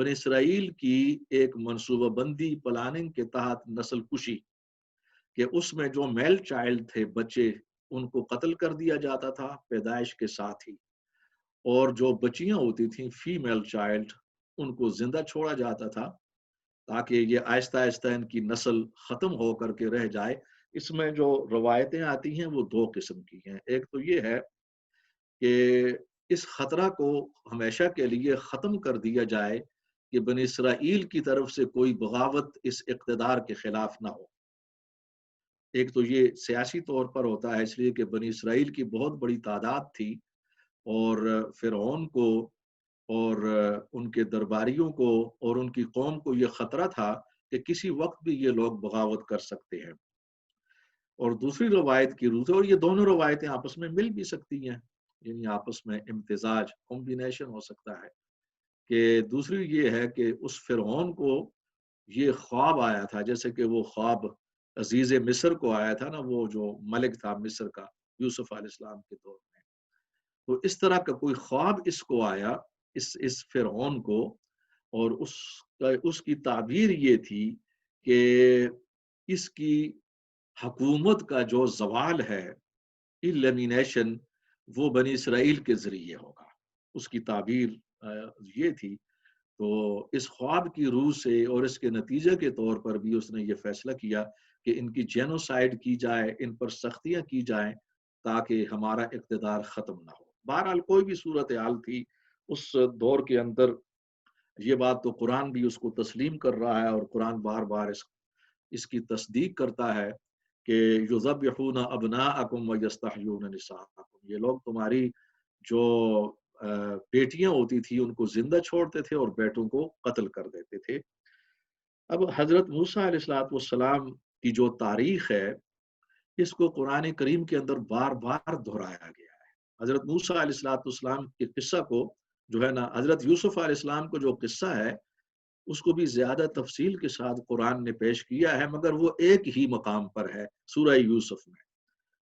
بنی اسرائیل کی ایک منصوبہ بندی پلاننگ کے تحت نسل کشی کہ اس میں جو میل چائلڈ تھے بچے ان کو قتل کر دیا جاتا تھا پیدائش کے ساتھ ہی، اور جو بچیاں ہوتی تھیں فیمیل چائلڈ ان کو زندہ چھوڑا جاتا تھا تاکہ یہ آہستہ آہستہ ان کی نسل ختم ہو کر کے رہ جائے۔ اس میں جو روایتیں آتی ہیں وہ دو قسم کی ہیں۔ ایک تو یہ ہے کہ اس خطرہ کو ہمیشہ کے لیے ختم کر دیا جائے کہ بنی اسرائیل کی طرف سے کوئی بغاوت اس اقتدار کے خلاف نہ ہو۔ ایک تو یہ سیاسی طور پر ہوتا ہے، اس لیے کہ بنی اسرائیل کی بہت بڑی تعداد تھی اور فرعون کو اور ان کے درباریوں کو اور ان کی قوم کو یہ خطرہ تھا کہ کسی وقت بھی یہ لوگ بغاوت کر سکتے ہیں۔ اور دوسری روایت کی روح ہے، اور یہ دونوں روایتیں آپس میں مل بھی سکتی ہیں، یعنی آپس میں امتزاج کمبینیشن ہو سکتا ہے، کہ دوسری یہ ہے کہ اس فرعون کو یہ خواب آیا تھا، جیسے کہ وہ خواب عزیز مصر کو آیا تھا نا، وہ جو ملک تھا مصر کا یوسف علیہ السلام کے دور میں، تو اس طرح کا کوئی خواب اس کو آیا اس فرعون کو، اور اس کی تعبیر یہ تھی کہ اس کی حکومت کا جو زوال ہے، ایلیمینیشن، وہ بنی اسرائیل کے ذریعے ہوگا۔ اس کی تعبیر یہ تھی۔ تو اس خواب کی روح سے اور اس کے نتیجے کے طور پر بھی اس نے یہ فیصلہ کیا کہ ان کی جینوسائیڈ کی جائے، ان پر سختیاں کی جائیں تاکہ ہمارا اقتدار ختم نہ ہو۔ بہرحال کوئی بھی صورتحال تھی اس دور کے اندر، یہ بات تو قرآن بھی اس کو تسلیم کر رہا ہے، اور قرآن بار بار اس کی تصدیق کرتا ہے کہ یذبحون ابناءکم ویستحیون نساءکم، یہ لوگ تمہاری جو بیٹیاں ہوتی تھی ان کو زندہ چھوڑتے تھے اور بیٹوں کو قتل کر دیتے تھے۔ اب حضرت موسیٰ علیہ السلام کی جو تاریخ ہے اس کو قرآن کریم کے اندر بار بار دہرایا گیا ہے۔ حضرت موسیٰ علیہ السلام کے قصہ کو جو ہے نا، حضرت یوسف علیہ السلام کو جو قصہ ہے اس کو بھی زیادہ تفصیل کے ساتھ قرآن نے پیش کیا ہے، مگر وہ ایک ہی مقام پر ہے سورہ یوسف میں۔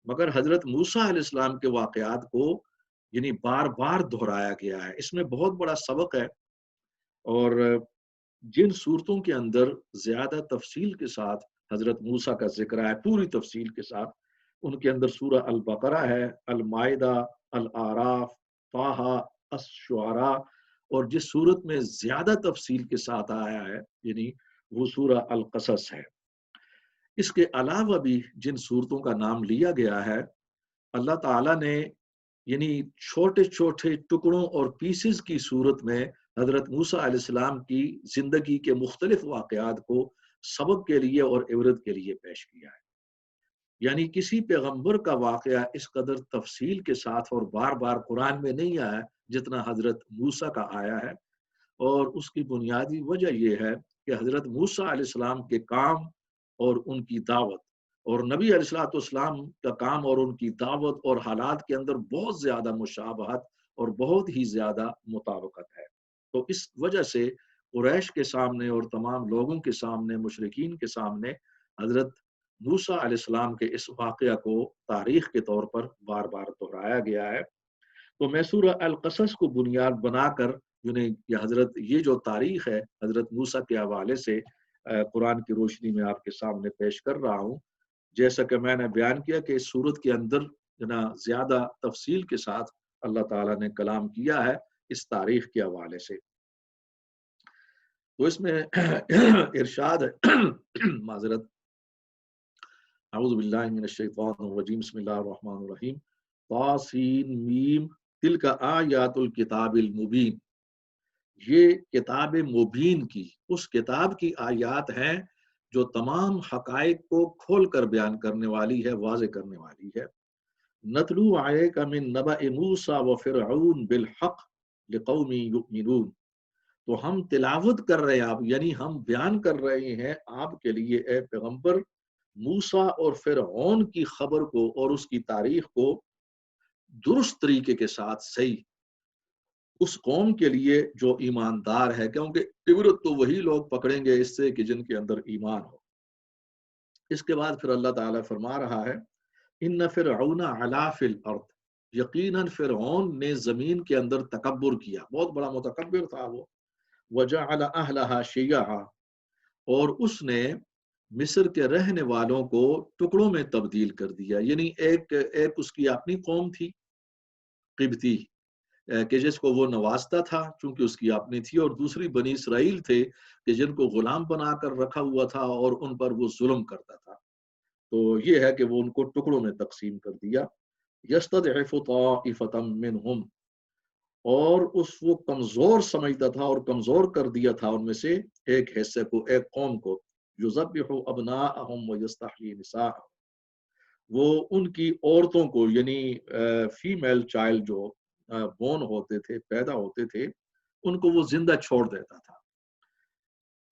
مگر حضرت موسیٰ علیہ السلام کے واقعات کو یعنی بار بار دہرایا گیا ہے۔ اس میں بہت بڑا سبق ہے، اور جن صورتوں کے اندر زیادہ تفصیل کے ساتھ حضرت موسیٰ کا ذکر ہے پوری تفصیل کے ساتھ، ان کے اندر سورہ البقرہ ہے، المائدہ، الاعراف، طٰہٰ، الشعراء، اور جس صورت میں زیادہ تفصیل کے ساتھ آیا ہے یعنی وہ سورہ القصص ہے۔ اس کے علاوہ بھی جن صورتوں کا نام لیا گیا ہے، اللہ تعالیٰ نے یعنی چھوٹے چھوٹے ٹکڑوں اور پیسز کی صورت میں حضرت موسیٰ علیہ السلام کی زندگی کے مختلف واقعات کو سبق کے لیے اور عبرت کے لیے پیش کیا ہے۔ یعنی کسی پیغمبر کا واقعہ اس قدر تفصیل کے ساتھ اور بار بار قرآن میں نہیں آیا جتنا حضرت موسیٰ کا آیا ہے، اور اس کی بنیادی وجہ یہ ہے کہ حضرت موسیٰ علیہ السلام کے کام اور ان کی دعوت اور نبی علیہ السلام کا کام اور ان کی دعوت اور حالات کے اندر بہت زیادہ مشابہت اور بہت ہی زیادہ مطابقت ہے۔ تو اس وجہ سے قریش کے سامنے اور تمام لوگوں کے سامنے، مشرکین کے سامنے، حضرت موسیٰ علیہ السلام کے اس واقعہ کو تاریخ کے طور پر بار بار دہرایا گیا ہے۔ تو میں سورہ القصص کو بنیاد بنا کر یہ جو تاریخ ہے حضرت موسیٰ کے حوالے سے قرآن کی روشنی میں آپ کے سامنے پیش کر رہا ہوں۔ جیسا کہ میں نے بیان کیا کہ اس صورت کے اندر زیادہ تفصیل کے ساتھ اللہ تعالیٰ نے کلام کیا ہے اس تاریخ کے حوالے سے۔ تو اس میں ارشاد ہے، معذرت، اعوذ باللہ من الشیطان الرجیم، بسم اللہ الرحمن الرحیم، طاسین میم تلک آیات الکتاب المبین، یہ کتاب مبین کی، اس کتاب کی آیات ہیں جو تمام حقائق کو کھول کر بیان کرنے والی ہے، واضح کرنے والی ہے۔ نتلو علیک من نبأ موسیٰ وفرعون بالحق لقوم یؤمنون، تو ہم تلاوت کر رہے ہیں آپ، یعنی ہم بیان کر رہے ہیں آپ کے لیے اے پیغمبر موسیٰ اور فرعون کی خبر کو اور اس کی تاریخ کو درست طریقے کے ساتھ صحیح اس قوم کے لیے جو ایماندار ہے، کیونکہ عبرت تو وہی لوگ پکڑیں گے اس سے کہ جن کے اندر ایمان ہو۔ اس کے بعد پھر اللہ تعالیٰ فرما رہا ہے، ان فرعون علا فی الارض، یقیناً فرعون نے زمین کے اندر تکبر کیا، بہت بڑا متکبر تھا وہ، وجعل اہلہا شیعا، اور اس نے مصر کے رہنے والوں کو ٹکڑوں میں تبدیل کر دیا، یعنی ایک اس کی اپنی قوم تھی قبطی، کہ جس کو وہ نوازتا تھا چونکہ اس کی اپنی تھی، اور دوسری بنی اسرائیل تھے کہ جن کو غلام بنا کر رکھا ہوا تھا اور ان پر وہ ظلم کرتا تھا۔ تو یہ ہے کہ وہ ان کو ٹکڑوں میں تقسیم کر دیا۔ یستضعف طائفة منہم، اور وہ کمزور سمجھتا تھا اور کمزور کر دیا تھا ان میں سے ایک حصے کو، ایک قوم کو، یذبح ابناءہم ویستحیی نساءہم، وہ ان کی عورتوں کو، یعنی فیمیل چائلڈ جو بون ہوتے تھے، پیدا ہوتے تھے، ان کو وہ زندہ چھوڑ دیتا تھا،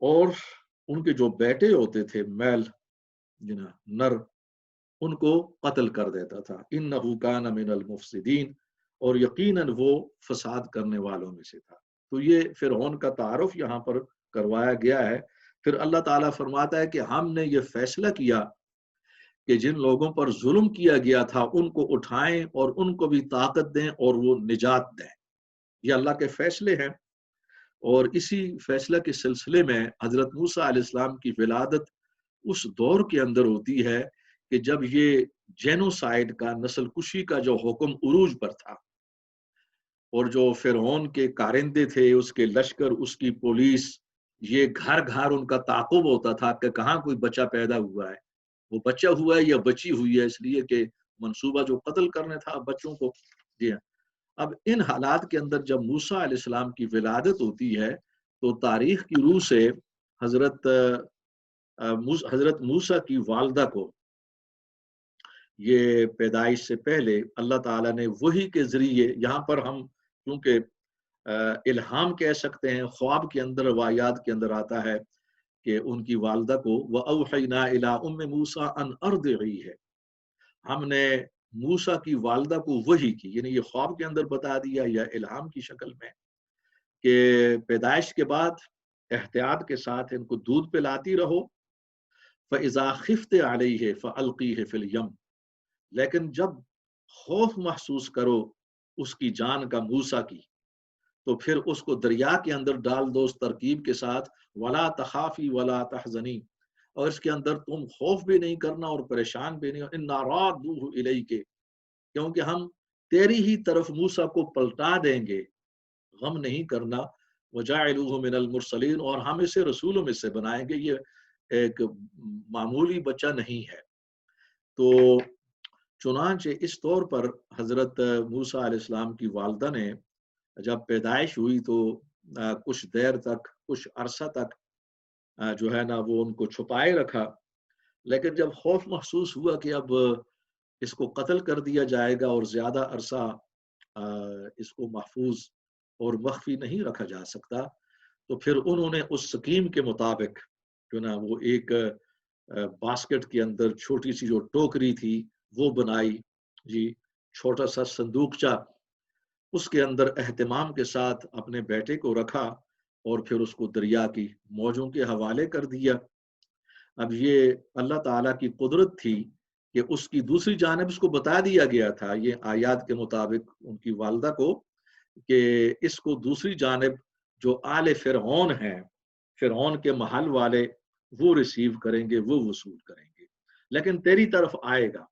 اور ان کے جو بیٹے ہوتے تھے میل نر، ان کو قتل کر دیتا تھا۔ انہ کان من المفسدین، اور یقیناً وہ فساد کرنے والوں میں سے تھا۔ تو یہ فرعون کا تعارف یہاں پر کروایا گیا ہے۔ پھر اللہ تعالیٰ فرماتا ہے کہ ہم نے یہ فیصلہ کیا کہ جن لوگوں پر ظلم کیا گیا تھا ان کو اٹھائیں اور ان کو بھی طاقت دیں اور وہ نجات دیں۔ یہ اللہ کے فیصلے ہیں، اور اسی فیصلہ کے سلسلے میں حضرت موسیٰ علیہ السلام کی ولادت اس دور کے اندر ہوتی ہے کہ جب یہ جینوسائیڈ کا، نسل کشی کا جو حکم عروج پر تھا، اور جو فرعون کے کارندے تھے، اس کے لشکر، اس کی پولیس، یہ گھر گھر ان کا تعاقب ہوتا تھا کہ کہاں کوئی بچہ پیدا ہوا ہے، وہ بچہ ہوا ہے یا بچی ہوئی ہے، اس لیے کہ منصوبہ جو قتل کرنے تھا بچوں کو۔ جی ہاں، اب ان حالات کے اندر جب موسیٰ علیہ السلام کی ولادت ہوتی ہے تو تاریخ کی روح سے حضرت موسیٰ کی والدہ کو یہ پیدائش سے پہلے اللہ تعالیٰ نے وحی کے ذریعے، یہاں پر ہم کیونکہ الہام کہہ سکتے ہیں، خواب کے اندر، روایات کے اندر آتا ہے کہ ان کی والدہ کو وَأَوْحَيْنَا إِلَىٰ أُمِّ مُوسَىٰ أَنْ أَرْضِعِيهِ، ہم نے موسیٰ کی والدہ کو وحی کی، یعنی یہ خواب کے اندر بتا دیا یا الہام کی شکل میں، کہ پیدائش کے بعد احتیاط کے ساتھ ان کو دودھ پلاتی رہو، فَإِذَا خِفْتِ عَلَيْهِ فَأَلْقِيهِ فِي الْيَمِّ، لیکن جب خوف محسوس کرو اس کی جان کا، موسیٰ کی، تو پھر اس کو دریا کے اندر ڈال دو اس ترکیب کے ساتھ، وَلَا تَخَافِي وَلَا تَحْزَنِي، اور اس کے اندر تم خوف بھی نہیں کرنا اور پریشان بھی نہیں، إِنَّا رَادُّوهُ إِلَيْكَ، کیونکہ ہم تیری ہی طرف موسیٰ کو پلٹا دیں گے، غم نہیں کرنا، وَجَعِلُوهُ مِنَ الْمُرْسَلِينَ، اور ہم اسے رسولوں میں سے بنائیں گے، یہ ایک معمولی بچہ نہیں ہے۔ تو چنانچہ اس طور پر حضرت موسیٰ علیہ السلام کی والدہ نے جب پیدائش ہوئی تو کچھ دیر تک، کچھ عرصہ تک جو ہے نا وہ ان کو چھپائے رکھا، لیکن جب خوف محسوس ہوا کہ اب اس کو قتل کر دیا جائے گا اور زیادہ عرصہ اس کو محفوظ اور مخفی نہیں رکھا جا سکتا، تو پھر انہوں نے اس سکیم کے مطابق جو نا وہ ایک باسکٹ کے اندر چھوٹی سی جو ٹوکری تھی وہ بنائی، جی، چھوٹا سا صندوقچہ، اس کے اندر اہتمام کے ساتھ اپنے بیٹے کو رکھا اور پھر اس کو دریا کی موجوں کے حوالے کر دیا۔ اب یہ اللہ تعالیٰ کی قدرت تھی کہ اس کی دوسری جانب اس کو بتا دیا گیا تھا، یہ آیات کے مطابق ان کی والدہ کو، کہ اس کو دوسری جانب جو آل فرعون ہیں، فرعون کے محل والے، وہ ریسیو کریں گے، وہ وصول کریں گے، لیکن تیری طرف آئے گا۔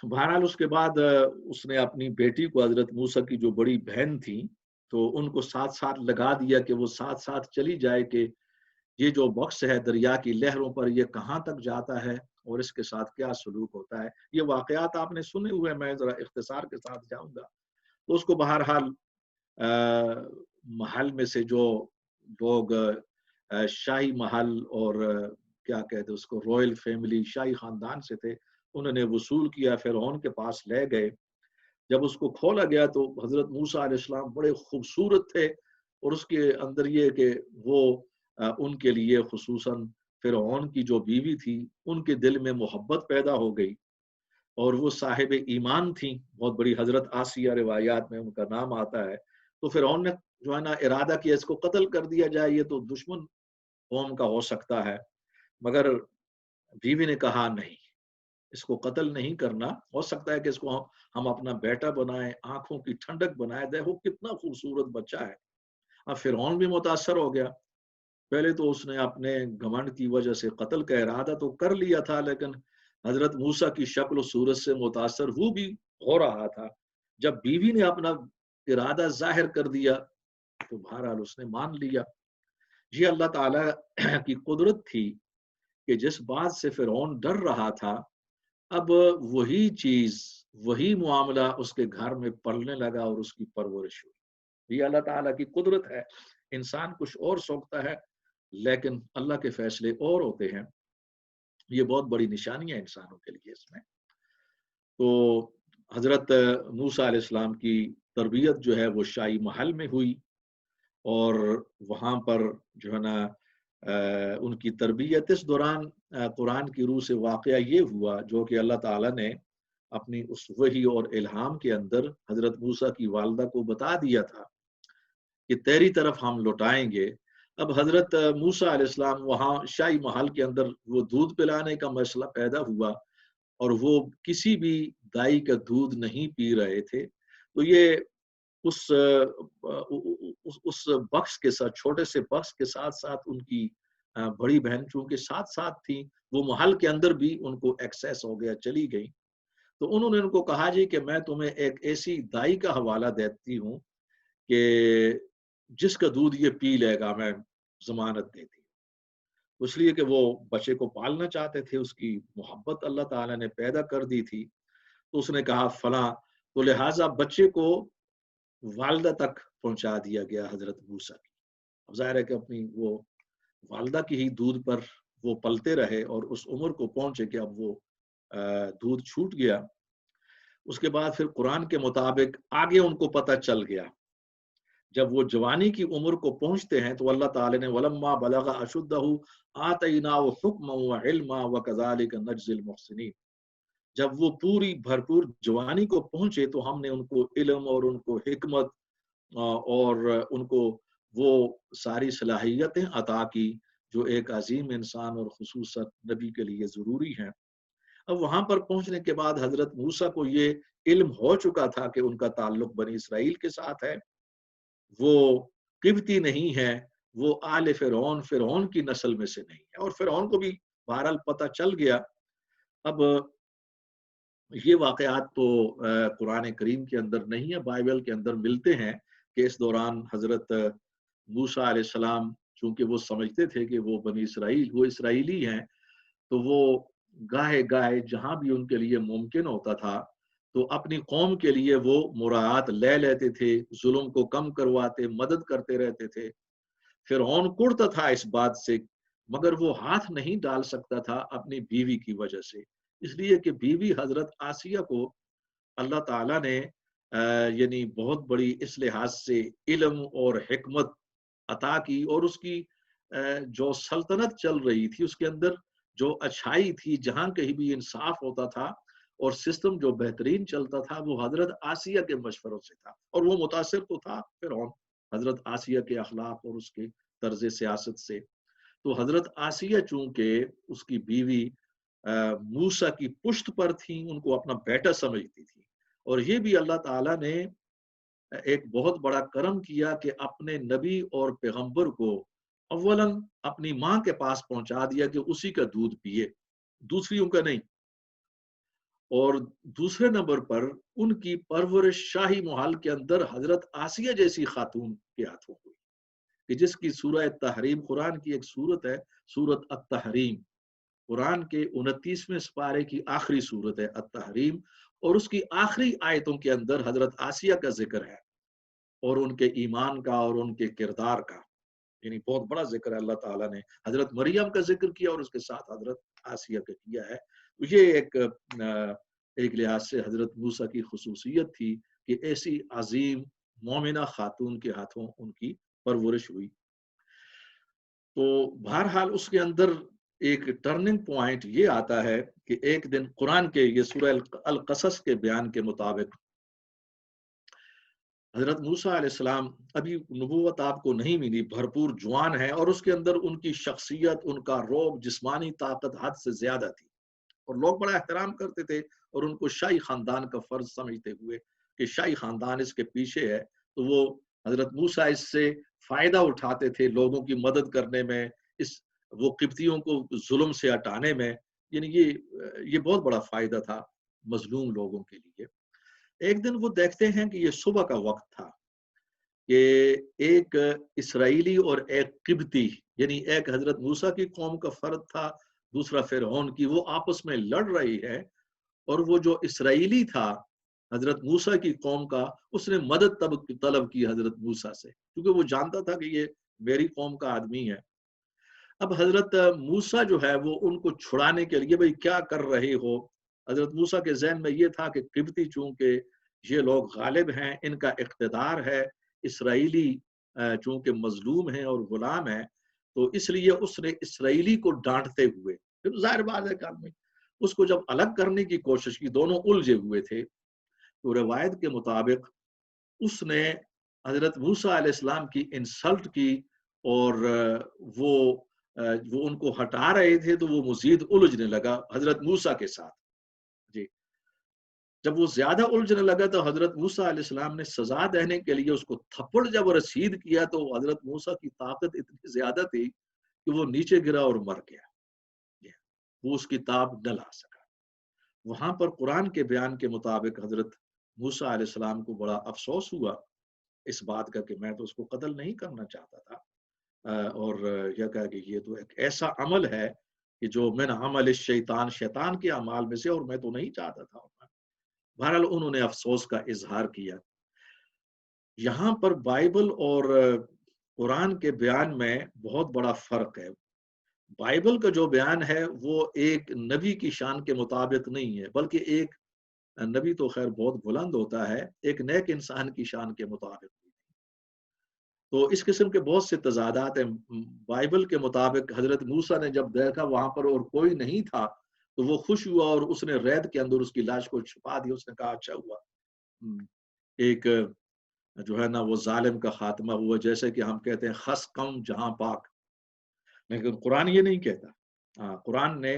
بہرحال اس کے بعد اس نے اپنی بیٹی کو، حضرت موسیٰ کی جو بڑی بہن تھی، تو ان کو ساتھ ساتھ لگا دیا کہ وہ ساتھ ساتھ چلی جائے کہ یہ جو بکس ہے دریا کی لہروں پر یہ کہاں تک جاتا ہے اور اس کے ساتھ کیا سلوک ہوتا ہے۔ یہ واقعات آپ نے سنے ہوئے، میں ذرا اختصار کے ساتھ جاؤں گا۔ تو اس کو بہرحال محل میں سے جو لوگ شاہی محل اور کیا کہتے اس کو رائل فیملی، شاہی خاندان سے تھے، انہوں نے وصول کیا، فرعون کے پاس لے گئے۔ جب اس کو کھولا گیا تو حضرت موسیٰ علیہ السلام بڑے خوبصورت تھے، اور اس کے اندر یہ کہ وہ ان کے لیے خصوصاً فرعون کی جو بیوی تھی ان کے دل میں محبت پیدا ہو گئی، اور وہ صاحب ایمان تھیں، بہت بڑی حضرت آسیہ، روایات میں ان کا نام آتا ہے۔ تو فرعون نے جو ہے نا ارادہ کیا اس کو قتل کر دیا جائے، یہ تو دشمن قوم کا ہو سکتا ہے، مگر بیوی نے کہا نہیں، اس کو قتل نہیں کرنا، ہو سکتا ہے کہ اس کو ہم اپنا بیٹا بنائیں، آنکھوں کی ٹھنڈک بنائے، دیکھو کتنا خوبصورت بچہ ہے، اب فرعون بھی متاثر ہو گیا. پہلے تو اس نے اپنے گھمنڈ کی وجہ سے قتل کا ارادہ تو کر لیا تھا، لیکن حضرت موسیٰ کی شکل و صورت سے متاثر وہ بھی ہو رہا تھا. جب بیوی نے اپنا ارادہ ظاہر کر دیا تو بہرحال اس نے مان لیا. یہ اللہ تعالی کی قدرت تھی کہ جس بات سے فرعون ڈر رہا تھا، اب وہی چیز، وہی معاملہ اس کے گھر میں پلنے لگا اور اس کی پرورش ہوئی. یہ اللہ تعالیٰ کی قدرت ہے. انسان کچھ اور سوچتا ہے لیکن اللہ کے فیصلے اور ہوتے ہیں. یہ بہت بڑی نشانی ہے انسانوں کے لیے اس میں. تو حضرت موسیٰ علیہ السلام کی تربیت جو ہے وہ شاہی محل میں ہوئی، اور وہاں پر جو ہے نا ان کی تربیت اس دوران قرآن کی روح سے واقعہ یہ ہوا جو کہ اللہ تعالیٰ نے اپنی اس وحی اور الہام کے اندر حضرت موسیٰ کی والدہ کو بتا دیا تھا کہ تیری طرف ہم لوٹائیں گے. اب حضرت موسیٰ علیہ السلام وہاں شاہی محل کے اندر وہ دودھ پلانے کا مسئلہ پیدا ہوا اور وہ کسی بھی دائی کا دودھ نہیں پی رہے تھے. تو یہ اس بخش کے ساتھ، چھوٹے سے بخش کے ساتھ ساتھ ان کی بڑی بہن چونکہ ساتھ ساتھ تھی، وہ محل کے اندر بھی ان کو ایکسیس ہو گیا، چلی گئی. تو انہوں نے ان کو کہا جی کہ میں تمہیں ایک ایسی دائی کا حوالہ دیتی ہوں کہ جس کا دودھ یہ پی لے گا، میں ضمانت دیتی ہوں. اس لیے کہ وہ بچے کو پالنا چاہتے تھے، اس کی محبت اللہ تعالیٰ نے پیدا کر دی تھی. تو اس نے کہا فلاں، تو لہٰذا بچے کو والدہ تک پہنچا دیا گیا حضرت موسیٰ کی. اب ظاہر ہے کہ اپنی وہ والدہ کی ہی دودھ پر وہ پلتے رہے اور اس عمر کو پہنچے کہ اب وہ دودھ چھوٹ گیا. اس کے بعد پھر قرآن کے مطابق آگے ان کو پتہ چل گیا، جب وہ جوانی کی عمر کو پہنچتے ہیں تو اللہ تعالی نے وَلَمَّا بَلَغَ أَشُدَّهُ آتَيْنَاهُ حُکْمًا وَعِلْمًا وَكَذَلِكَ نَجْزِي الْمُحْسِنِينَ. جب وہ پوری بھرپور جوانی کو پہنچے تو ہم نے ان کو علم اور ان کو حکمت اور ان کو وہ ساری صلاحیتیں عطا کی جو ایک عظیم انسان اور خصوصاً نبی کے لیے ضروری ہیں. اب وہاں پر پہنچنے کے بعد حضرت موسیٰ کو یہ علم ہو چکا تھا کہ ان کا تعلق بنی اسرائیل کے ساتھ ہے، وہ قبطی نہیں ہے، وہ آل فرعون کی نسل میں سے نہیں ہے. اور فرعون کو بھی بہرحال پتہ چل گیا. اب یہ واقعات تو قرآن کریم کے اندر نہیں ہے، بائبل کے اندر ملتے ہیں کہ اس دوران حضرت موسیٰ علیہ السلام چونکہ وہ سمجھتے تھے کہ وہ بنی اسرائیل، وہ اسرائیلی ہیں، تو وہ گاہے گاہے جہاں بھی ان کے لیے ممکن ہوتا تھا تو اپنی قوم کے لیے وہ مراعات لے لیتے تھے، ظلم کو کم کرواتے، مدد کرتے رہتے تھے. فرعون کڑتا تھا اس بات سے، مگر وہ ہاتھ نہیں ڈال سکتا تھا اپنی بیوی کی وجہ سے، اس لیے کہ بیوی حضرت آسیہ کو اللہ تعالیٰ نے یعنی بہت بڑی اس لحاظ سے علم اور حکمت عطا کی، اور اس کی جو سلطنت چل رہی تھی اس کے اندر جو اچھائی تھی، جہاں کہیں بھی انصاف ہوتا تھا اور سسٹم جو بہترین چلتا تھا وہ حضرت آسیہ کے مشوروں سے تھا. اور وہ متاثر تو تھا فرعون حضرت آسیہ کے اخلاق اور اس کے طرز سیاست سے. تو حضرت آسیہ چونکہ اس کی بیوی موسیٰ کی پشت پر تھی، ان کو اپنا بیٹا سمجھتی تھی. اور یہ بھی اللہ تعالیٰ نے ایک بہت بڑا کرم کیا کہ اپنے نبی اور پیغمبر کو اولاً اپنی ماں کے پاس پہنچا دیا کہ اسی کا دودھ پیے، دوسریوں کا نہیں. اور دوسرے نمبر پر ان کی پرورش شاہی محل کے اندر حضرت آسیہ جیسی خاتون کے ہاتھوں ہوئی کہ جس کی سورہ تحریم، قرآن کی ایک سورت ہے سورت التحریم، قرآن کے 29ویں سپارے کی آخری سورت ہے التحریم، اور اس کی آخری آیتوں کے اندر حضرت آسیہ کا ذکر ہے اور ان کے ایمان کا اور ان کے کردار کا. یعنی بہت بڑا ذکر ہے. اللہ تعالیٰ نے حضرت مریم کا ذکر کیا اور اس کے ساتھ حضرت آسیہ کا کیا ہے. تو یہ ایک لحاظ سے حضرت موسیٰ کی خصوصیت تھی کہ ایسی عظیم مومنہ خاتون کے ہاتھوں ان کی پرورش ہوئی. تو بہرحال اس کے اندر ایک ٹرننگ پوائنٹ یہ آتا ہے کہ ایک دن قرآن کے یہ سورہ القصص کے بیان کے مطابق حضرت موسیٰ علیہ السلام ابھی نبوت آپ کو نہیں ملی، بھرپور جوان ہے، اور اس کے اندر ان کی شخصیت، ان کا رعب، جسمانی طاقت حد سے زیادہ تھی، اور لوگ بڑا احترام کرتے تھے اور ان کو شاہی خاندان کا فرض سمجھتے ہوئے کہ شاہی خاندان اس کے پیچھے ہے. تو وہ حضرت موسیٰ اس سے فائدہ اٹھاتے تھے لوگوں کی مدد کرنے میں، وہ قبطیوں کو ظلم سے ہٹانے میں، یعنی یہ بہت بڑا فائدہ تھا مظلوم لوگوں کے لیے۔ ایک دن وہ دیکھتے ہیں کہ یہ صبح کا وقت تھا کہ ایک اسرائیلی اور ایک قبطی، یعنی ایک حضرت موسیٰ کی قوم کا فرد تھا، دوسرا فرعون کی، وہ آپس میں لڑ رہی ہے، اور وہ جو اسرائیلی تھا حضرت موسیٰ کی قوم کا، اس نے مدد طلب کی حضرت موسیٰ سے، کیونکہ وہ جانتا تھا کہ یہ میری قوم کا آدمی ہے۔ اب حضرت موسیٰ جو ہے وہ ان کو چھڑانے کے لیے، بھئی کیا کر رہے ہو؟ حضرت موسیٰ کے ذہن میں یہ تھا کہ قبطی چونکہ یہ لوگ غالب ہیں، ان کا اقتدار ہے، اسرائیلی چونکہ مظلوم ہیں اور غلام ہیں، تو اس لیے اس نے اسرائیلی کو ڈانٹتے ہوئے، پھر ظاہر بات ہے کہ آدمی اس کو جب الگ کرنے کی کوشش کی، دونوں الجھے ہوئے تھے، تو روایت کے مطابق اس نے حضرت موسیٰ علیہ السلام کی انسلٹ کی، اور وہ ان کو ہٹا رہے تھے تو وہ مزید الجھنے لگا حضرت موسیٰ کے ساتھ۔ جی، جب وہ زیادہ الجھنے لگا تو حضرت موسیٰ علیہ السلام نے سزا دینے کے لیے اس کو تھپڑ جب رسید کیا، تو حضرت موسیٰ کی طاقت اتنی زیادہ تھی کہ وہ نیچے گرا اور مر گیا، وہ اس کی تاب نہ لا سکا۔ وہاں پر قرآن کے بیان کے مطابق حضرت موسیٰ علیہ السلام کو بڑا افسوس ہوا اس بات کا کہ میں تو اس کو قتل نہیں کرنا چاہتا تھا، اور یہ کہا کہ یہ تو ایک ایسا عمل ہے کہ جو من عمل الشیطان، شیطان کے اعمال میں سے، اور میں تو نہیں چاہتا تھا۔ بہرحال انہوں نے افسوس کا اظہار کیا۔ یہاں پر بائبل اور قرآن کے بیان میں بہت بڑا فرق ہے۔ بائبل کا جو بیان ہے وہ ایک نبی کی شان کے مطابق نہیں ہے، بلکہ ایک نبی تو خیر بہت بلند ہوتا ہے، ایک نیک انسان کی شان کے مطابق۔ تو اس قسم کے بہت سے تضادات ہیں۔ بائبل کے مطابق حضرت موسیٰ نے جب دیکھا وہاں پر اور کوئی نہیں تھا تو وہ خوش ہوا، اور اس نے ریت کے اندر اس کی لاش کو چھپا دیا۔ اس نے کہا اچھا ہوا، ایک جو ہے نا وہ ظالم کا خاتمہ ہوا، جیسے کہ ہم کہتے ہیں خس کم جہاں پاک، لیکن قرآن یہ نہیں کہتا۔ قرآن نے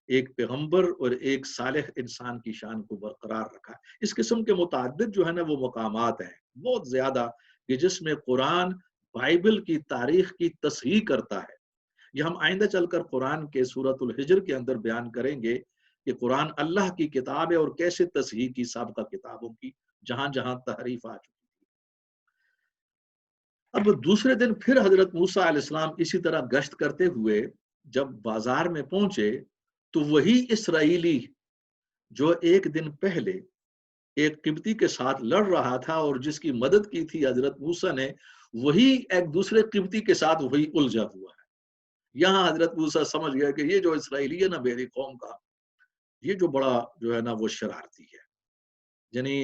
ایک پیغمبر اور ایک صالح انسان کی شان کو برقرار رکھا۔ اس قسم کے متعدد جو ہے نا وہ مقامات ہیں بہت زیادہ، کہ جس میں قرآن بائبل کی تاریخ کی تصحیح کرتا ہے۔ یہ ہم آئندہ چل کر قرآن کے سورۃ الحجر کے اندر بیان کریں گے کہ قرآن اللہ کی کتاب ہے اور کیسے تصحیح کی سابقہ کتابوں کی، جہاں جہاں تحریف آ چکی تھی۔ اب دوسرے دن پھر حضرت موسیٰ علیہ السلام اسی طرح گشت کرتے ہوئے جب بازار میں پہنچے تو وہی اسرائیلی جو ایک دن پہلے ایک قبطی کے ساتھ لڑ رہا تھا اور جس کی مدد کی تھی حضرت موسیٰ نے، وہی ایک دوسرے قبطی کے ساتھ وہی الجھا ہوا ہے۔ یہاں حضرت موسیٰ سمجھ گیا کہ یہ جو اسرائیلی ہے نا میری قوم کا، یہ جو بڑا جو ہے نا وہ شرارتی ہے، یعنی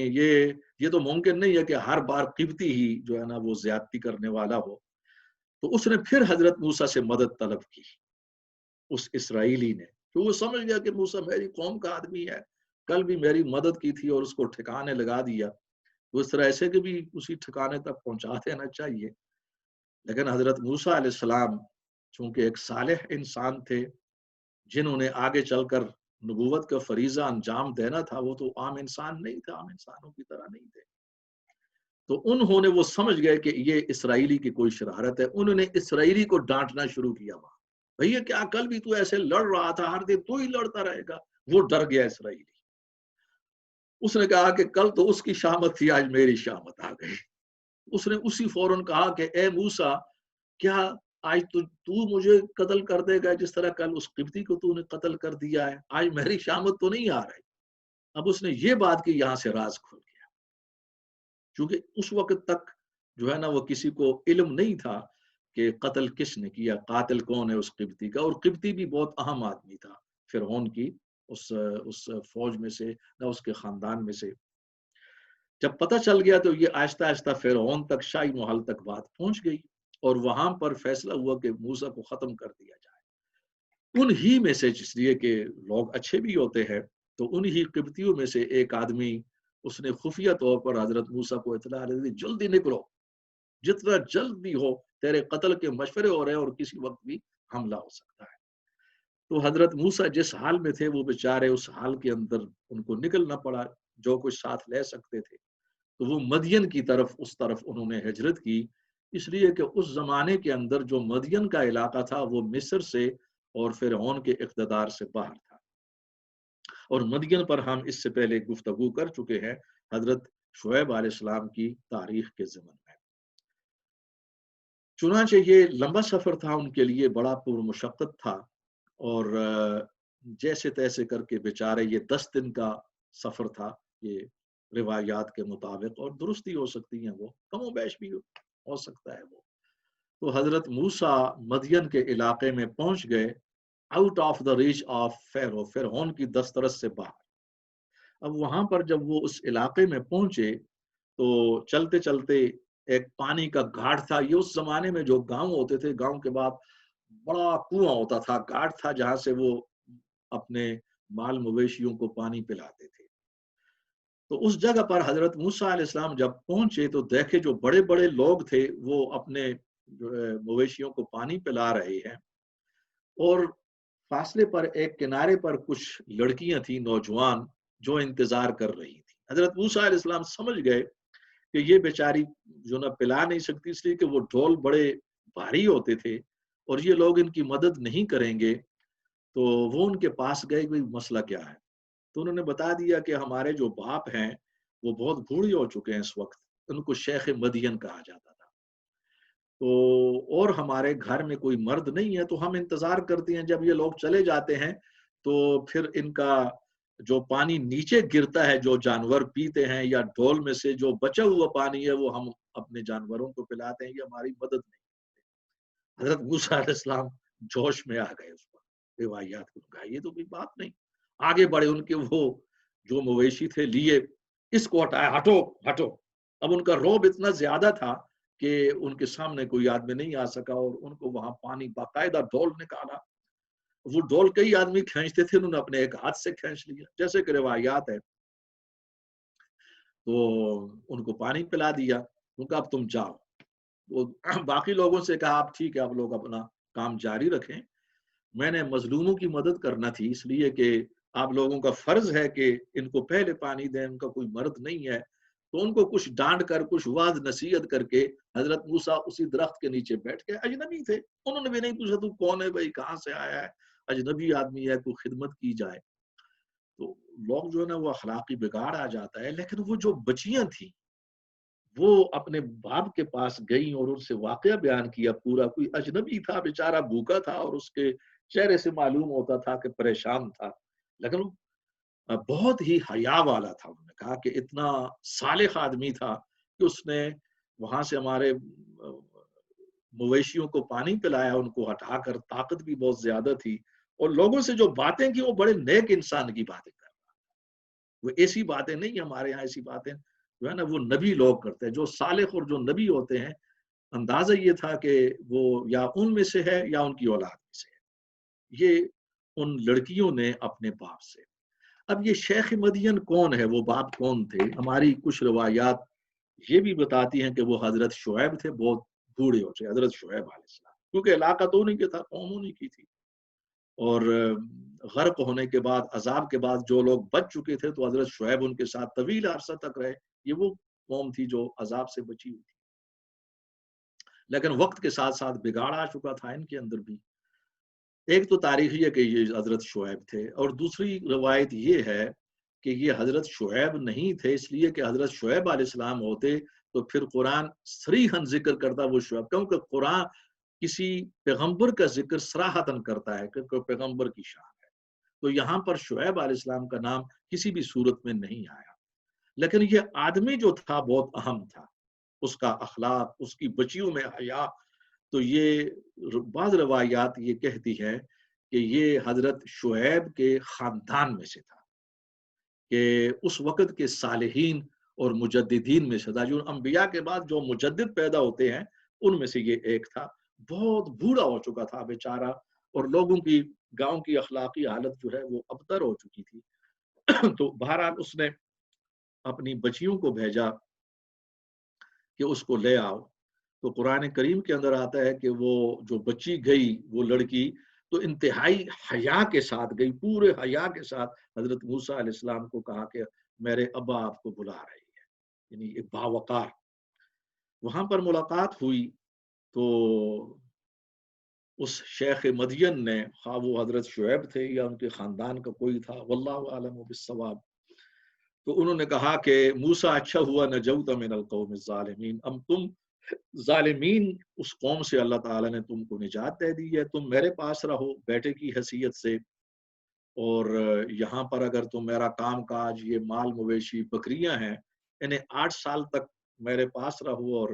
یہ تو ممکن نہیں ہے کہ ہر بار قبطی ہی جو ہے نا وہ زیادتی کرنے والا ہو۔ تو اس نے پھر حضرت موسیٰ سے مدد طلب کی، اس اسرائیلی نے، تو وہ سمجھ گیا کہ موسیٰ میری قوم کا آدمی ہے، کل بھی میری مدد کی تھی اور اس کو ٹھکانے لگا دیا، تو اس طرح ایسے کہ بھی اسی ٹھکانے تک پہنچا دینا چاہیے۔ لیکن حضرت موسیٰ علیہ السلام چونکہ ایک صالح انسان تھے، جنہوں نے آگے چل کر نبوت کا فریضہ انجام دینا تھا، وہ تو عام انسان نہیں تھے، عام انسانوں کی طرح نہیں تھے، تو انہوں نے وہ سمجھ گئے کہ یہ اسرائیلی کی کوئی شرارت ہے۔ انہوں نے اسرائیلی کو ڈانٹنا شروع کیا، وہاں بھئی کیا کل بھی تو ایسے لڑ رہا تھا، ہر دن تو ہی لڑتا رہے گا۔ وہ ڈر گیا اسرائیلی، اس نے کہا کہ کل تو اس کی شامت تھی، آج میری شامت آ گئی۔ اس نے اسی فوراً کہا کہ اے موسیٰ، کیا آج تو مجھے قتل کر دے گا جس طرح کل اس قبطی کو تو نے قتل کر دیا ہے؟ آج میری شامت تو نہیں آ رہی۔ اب اس نے یہ بات کی، یہاں سے راز کھل گیا، چونکہ اس وقت تک جو ہے نا وہ کسی کو علم نہیں تھا کہ قتل کس نے کیا، قاتل کون ہے اس قبطی کا، اور قبطی بھی بہت اہم آدمی تھا فرعون کی اس فوج میں سے، نہ اس کے خاندان میں سے۔ جب پتہ چل گیا تو یہ آہستہ آہستہ فرعون تک، شاہی محل تک بات پہنچ گئی، اور وہاں پر فیصلہ ہوا کہ موسیٰ کو ختم کر دیا جائے۔ انہی میں سے، جس لیے کہ لوگ اچھے بھی ہوتے ہیں، تو انہی قبطیوں میں سے ایک آدمی، اس نے خفیہ طور پر حضرت موسیٰ کو اطلاع دے دی، جلدی نکلو، جتنا جلدی ہو، تیرے قتل کے مشورے ہو رہے ہیں اور کسی وقت بھی حملہ ہو سکتا ہے۔ تو حضرت موسیٰ جس حال میں تھے، وہ بیچارے اس حال کے اندر ان کو نکلنا پڑا، جو کچھ ساتھ لے سکتے تھے، تو وہ مدین کی طرف، اس طرف انہوں نے ہجرت کی اس لیے کہ اس زمانے کے اندر جو مدین کا علاقہ تھا وہ مصر سے اور فرعون کے اقتدار سے باہر تھا، اور مدین پر ہم اس سے پہلے گفتگو کر چکے ہیں حضرت شعیب علیہ السلام کی تاریخ کے ضمن میں۔ چنانچہ یہ لمبا سفر تھا ان کے لیے، بڑا پرمشقت تھا، اور جیسے تیسے کر کے بیچارے، یہ 10 دن کا سفر تھا یہ روایات کے مطابق، اور درستی ہو سکتی ہیں، وہ کم و بیش بھی ہو سکتا ہے وہ۔ تو حضرت موسیٰ مدین کے علاقے میں پہنچ گئے، out of the reach of Pharaoh, فرعون کی دسترس سے باہر۔ اب وہاں پر جب وہ اس علاقے میں پہنچے تو چلتے چلتے ایک پانی کا گھاٹ تھا۔ یہ اس زمانے میں جو گاؤں ہوتے تھے، گاؤں کے بعد بڑا کنواں ہوتا تھا، گھاٹ تھا، جہاں سے وہ اپنے مال مویشیوں کو پانی پلاتے تھے۔ تو اس جگہ پر حضرت موسیٰ علیہ السلام جب پہنچے تو دیکھے جو بڑے بڑے لوگ تھے وہ اپنے مویشیوں کو پانی پلا رہے ہیں، اور فاصلے پر ایک کنارے پر کچھ لڑکیاں تھیں نوجوان جو انتظار کر رہی تھیں۔ حضرت موسیٰ علیہ السلام سمجھ گئے کہ یہ بیچاری جو نہ پلا نہیں سکتی، اس لیے کہ وہ ڈھول بڑے بھاری ہوتے تھے اور یہ لوگ ان کی مدد نہیں کریں گے، تو وہ ان کے پاس گئے، کوئی مسئلہ کیا ہے؟ تو انہوں نے بتا دیا کہ ہمارے جو باپ ہیں وہ بہت بوڑھے ہو چکے ہیں اس وقت، ان کو شیخ مدین کہا جاتا تھا، تو اور ہمارے گھر میں کوئی مرد نہیں ہے، تو ہم انتظار کرتے ہیں جب یہ لوگ چلے جاتے ہیں تو پھر ان کا جو پانی نیچے گرتا ہے جو جانور پیتے ہیں، یا ڈھول میں سے جو بچا ہوا پانی ہے وہ ہم اپنے جانوروں کو پلاتے ہیں، یہ ہماری مدد نہیں۔ حضرت موسیٰ علیہ السلام جوش میں آ گئے، اس پر روایات کو کہا یہ تو کوئی بات نہیں، آگے بڑھے، ان کے وہ جو مویشی تھے لیے، اس کو ہٹایا، ہٹو ہٹو۔ اب ان کا روب اتنا زیادہ تھا کہ ان کے سامنے کوئی آدمی نہیں آ سکا، اور ان کو وہاں پانی باقاعدہ ڈول نکالا۔ وہ ڈول کئی آدمی کھینچتے تھے، انہوں نے اپنے ایک ہاتھ سے کھینچ لیا جیسے کہ روایات ہے، تو ان کو پانی پلا دیا، ان کا اب تم جاؤ۔ وہ باقی لوگوں سے کہا آپ ٹھیک ہے، آپ لوگ اپنا کام جاری رکھیں، میں نے مظلوموں کی مدد کرنا تھی، اس لیے کہ آپ لوگوں کا فرض ہے کہ ان کو پہلے پانی دیں، ان کا کوئی مرد نہیں ہے۔ تو ان کو کچھ ڈانٹ کر، کچھ وعظ نصیحت کر کے حضرت موسیٰ اسی درخت کے نیچے بیٹھ کے، اجنبی تھے، انہوں نے بھی نہیں پوچھا تو کون ہے بھائی، کہاں سے آیا ہے، اجنبی آدمی ہے، تو خدمت کی جائے۔ تو لوگ جو ہے نا وہ اخلاقی بگاڑ آ جاتا ہے، لیکن وہ جو بچیاں تھیں وہ اپنے باپ کے پاس گئیں اور ان سے واقعہ بیان کیا پورا۔ کوئی اجنبی تھا بیچارہ، بھوکا تھا، اور اس کے چہرے سے معلوم ہوتا تھا کہ پریشان تھا، لیکن وہ بہت ہی حیا والا تھا۔ انہوں نے کہا کہ اتنا صالح آدمی تھا کہ اس نے وہاں سے ہمارے مویشیوں کو پانی پلایا، ان کو ہٹا کر، طاقت بھی بہت زیادہ تھی، اور لوگوں سے جو باتیں کی وہ بڑے نیک انسان کی باتیں کر رہا، وہ ایسی باتیں نہیں، ہمارے یہاں ایسی باتیں جو ہے نا وہ نبی لوگ کرتے ہیں، جو صالح اور جو نبی ہوتے ہیں، اندازہ یہ تھا کہ وہ یا ان میں سے ہے یا ان کی اولاد میں سے ہے۔ یہ ان لڑکیوں نے اپنے باپ سے۔ اب یہ شیخ مدین کون ہے، وہ باپ کون تھے؟ ہماری کچھ روایات یہ بھی بتاتی ہیں کہ وہ حضرت شعیب تھے، بہت بوڑھے ہو چکے حضرت شعیب علیہ السلام، کیونکہ علاقہ تو انہیں کے تھا، قوم انہیں کی تھی، اور غرق ہونے کے بعد، عذاب کے بعد جو لوگ بچ چکے تھے تو حضرت شعیب ان کے ساتھ طویل عرصہ تک رہے۔ یہ وہ قوم تھی جو عذاب سے بچی ہوئی تھی، لیکن وقت کے ساتھ ساتھ بگاڑ آ چکا تھا ان کے اندر بھی۔ ایک تو تاریخ یہ کہ یہ حضرت شعیب تھے، اور دوسری روایت یہ ہے کہ یہ حضرت شعیب نہیں تھے، اس لیے کہ حضرت شعیب علیہ السلام ہوتے تو پھر قرآن صریحاً ذکر کرتا وہ شعیب، کیونکہ قرآن کسی پیغمبر کا ذکر صراحتاً کرتا ہے کہ پیغمبر کی شان ہے، تو یہاں پر شعیب علیہ السلام کا نام کسی بھی صورت میں نہیں آیا، لیکن یہ آدمی جو تھا بہت اہم تھا، اس کا اخلاق، اس کی بچیوں میں حیا۔ تو یہ بعض روایات یہ کہتی ہے کہ یہ حضرت شعیب کے خاندان میں سے تھا، کہ اس وقت کے صالحین اور مجددین میں سے تھا، جو انبیاء کے بعد جو مجدد پیدا ہوتے ہیں ان میں سے یہ ایک تھا۔ بہت بوڑھا ہو چکا تھا بیچارہ، اور لوگوں کی، گاؤں کی اخلاقی حالت جو ہے وہ ابتر ہو چکی تھی۔ تو بہرحال اس نے اپنی بچیوں کو بھیجا کہ اس کو لے آؤ، تو قرآن کریم کے اندر آتا ہے کہ وہ جو بچی گئی، وہ لڑکی تو انتہائی حیا کے ساتھ گئی، پورے حیا کے ساتھ حضرت موسیٰ علیہ السلام کو کہا کہ میرے ابا آپ کو بلا رہی ہے، یعنی ایک باوقار۔ وہاں پر ملاقات ہوئی، تو اس شیخ مدین نے، خواہ وہ حضرت شعیب تھے یا ان کے خاندان کا کوئی تھا، واللہ اعلم بالصواب، تو انہوں نے کہا کہ موسیٰ اچھا ہوا نجوت من القوم الظالمین، اب تم ظالمین اس قوم سے اللہ تعالیٰ نے تم کو نجات دے دی ہے، تم میرے پاس رہو بیٹے کی حیثیت سے، اور یہاں پر اگر تم میرا کام کاج، یہ مال مویشی بکریاں ہیں، انہیں 8 سال تک میرے پاس رہو، اور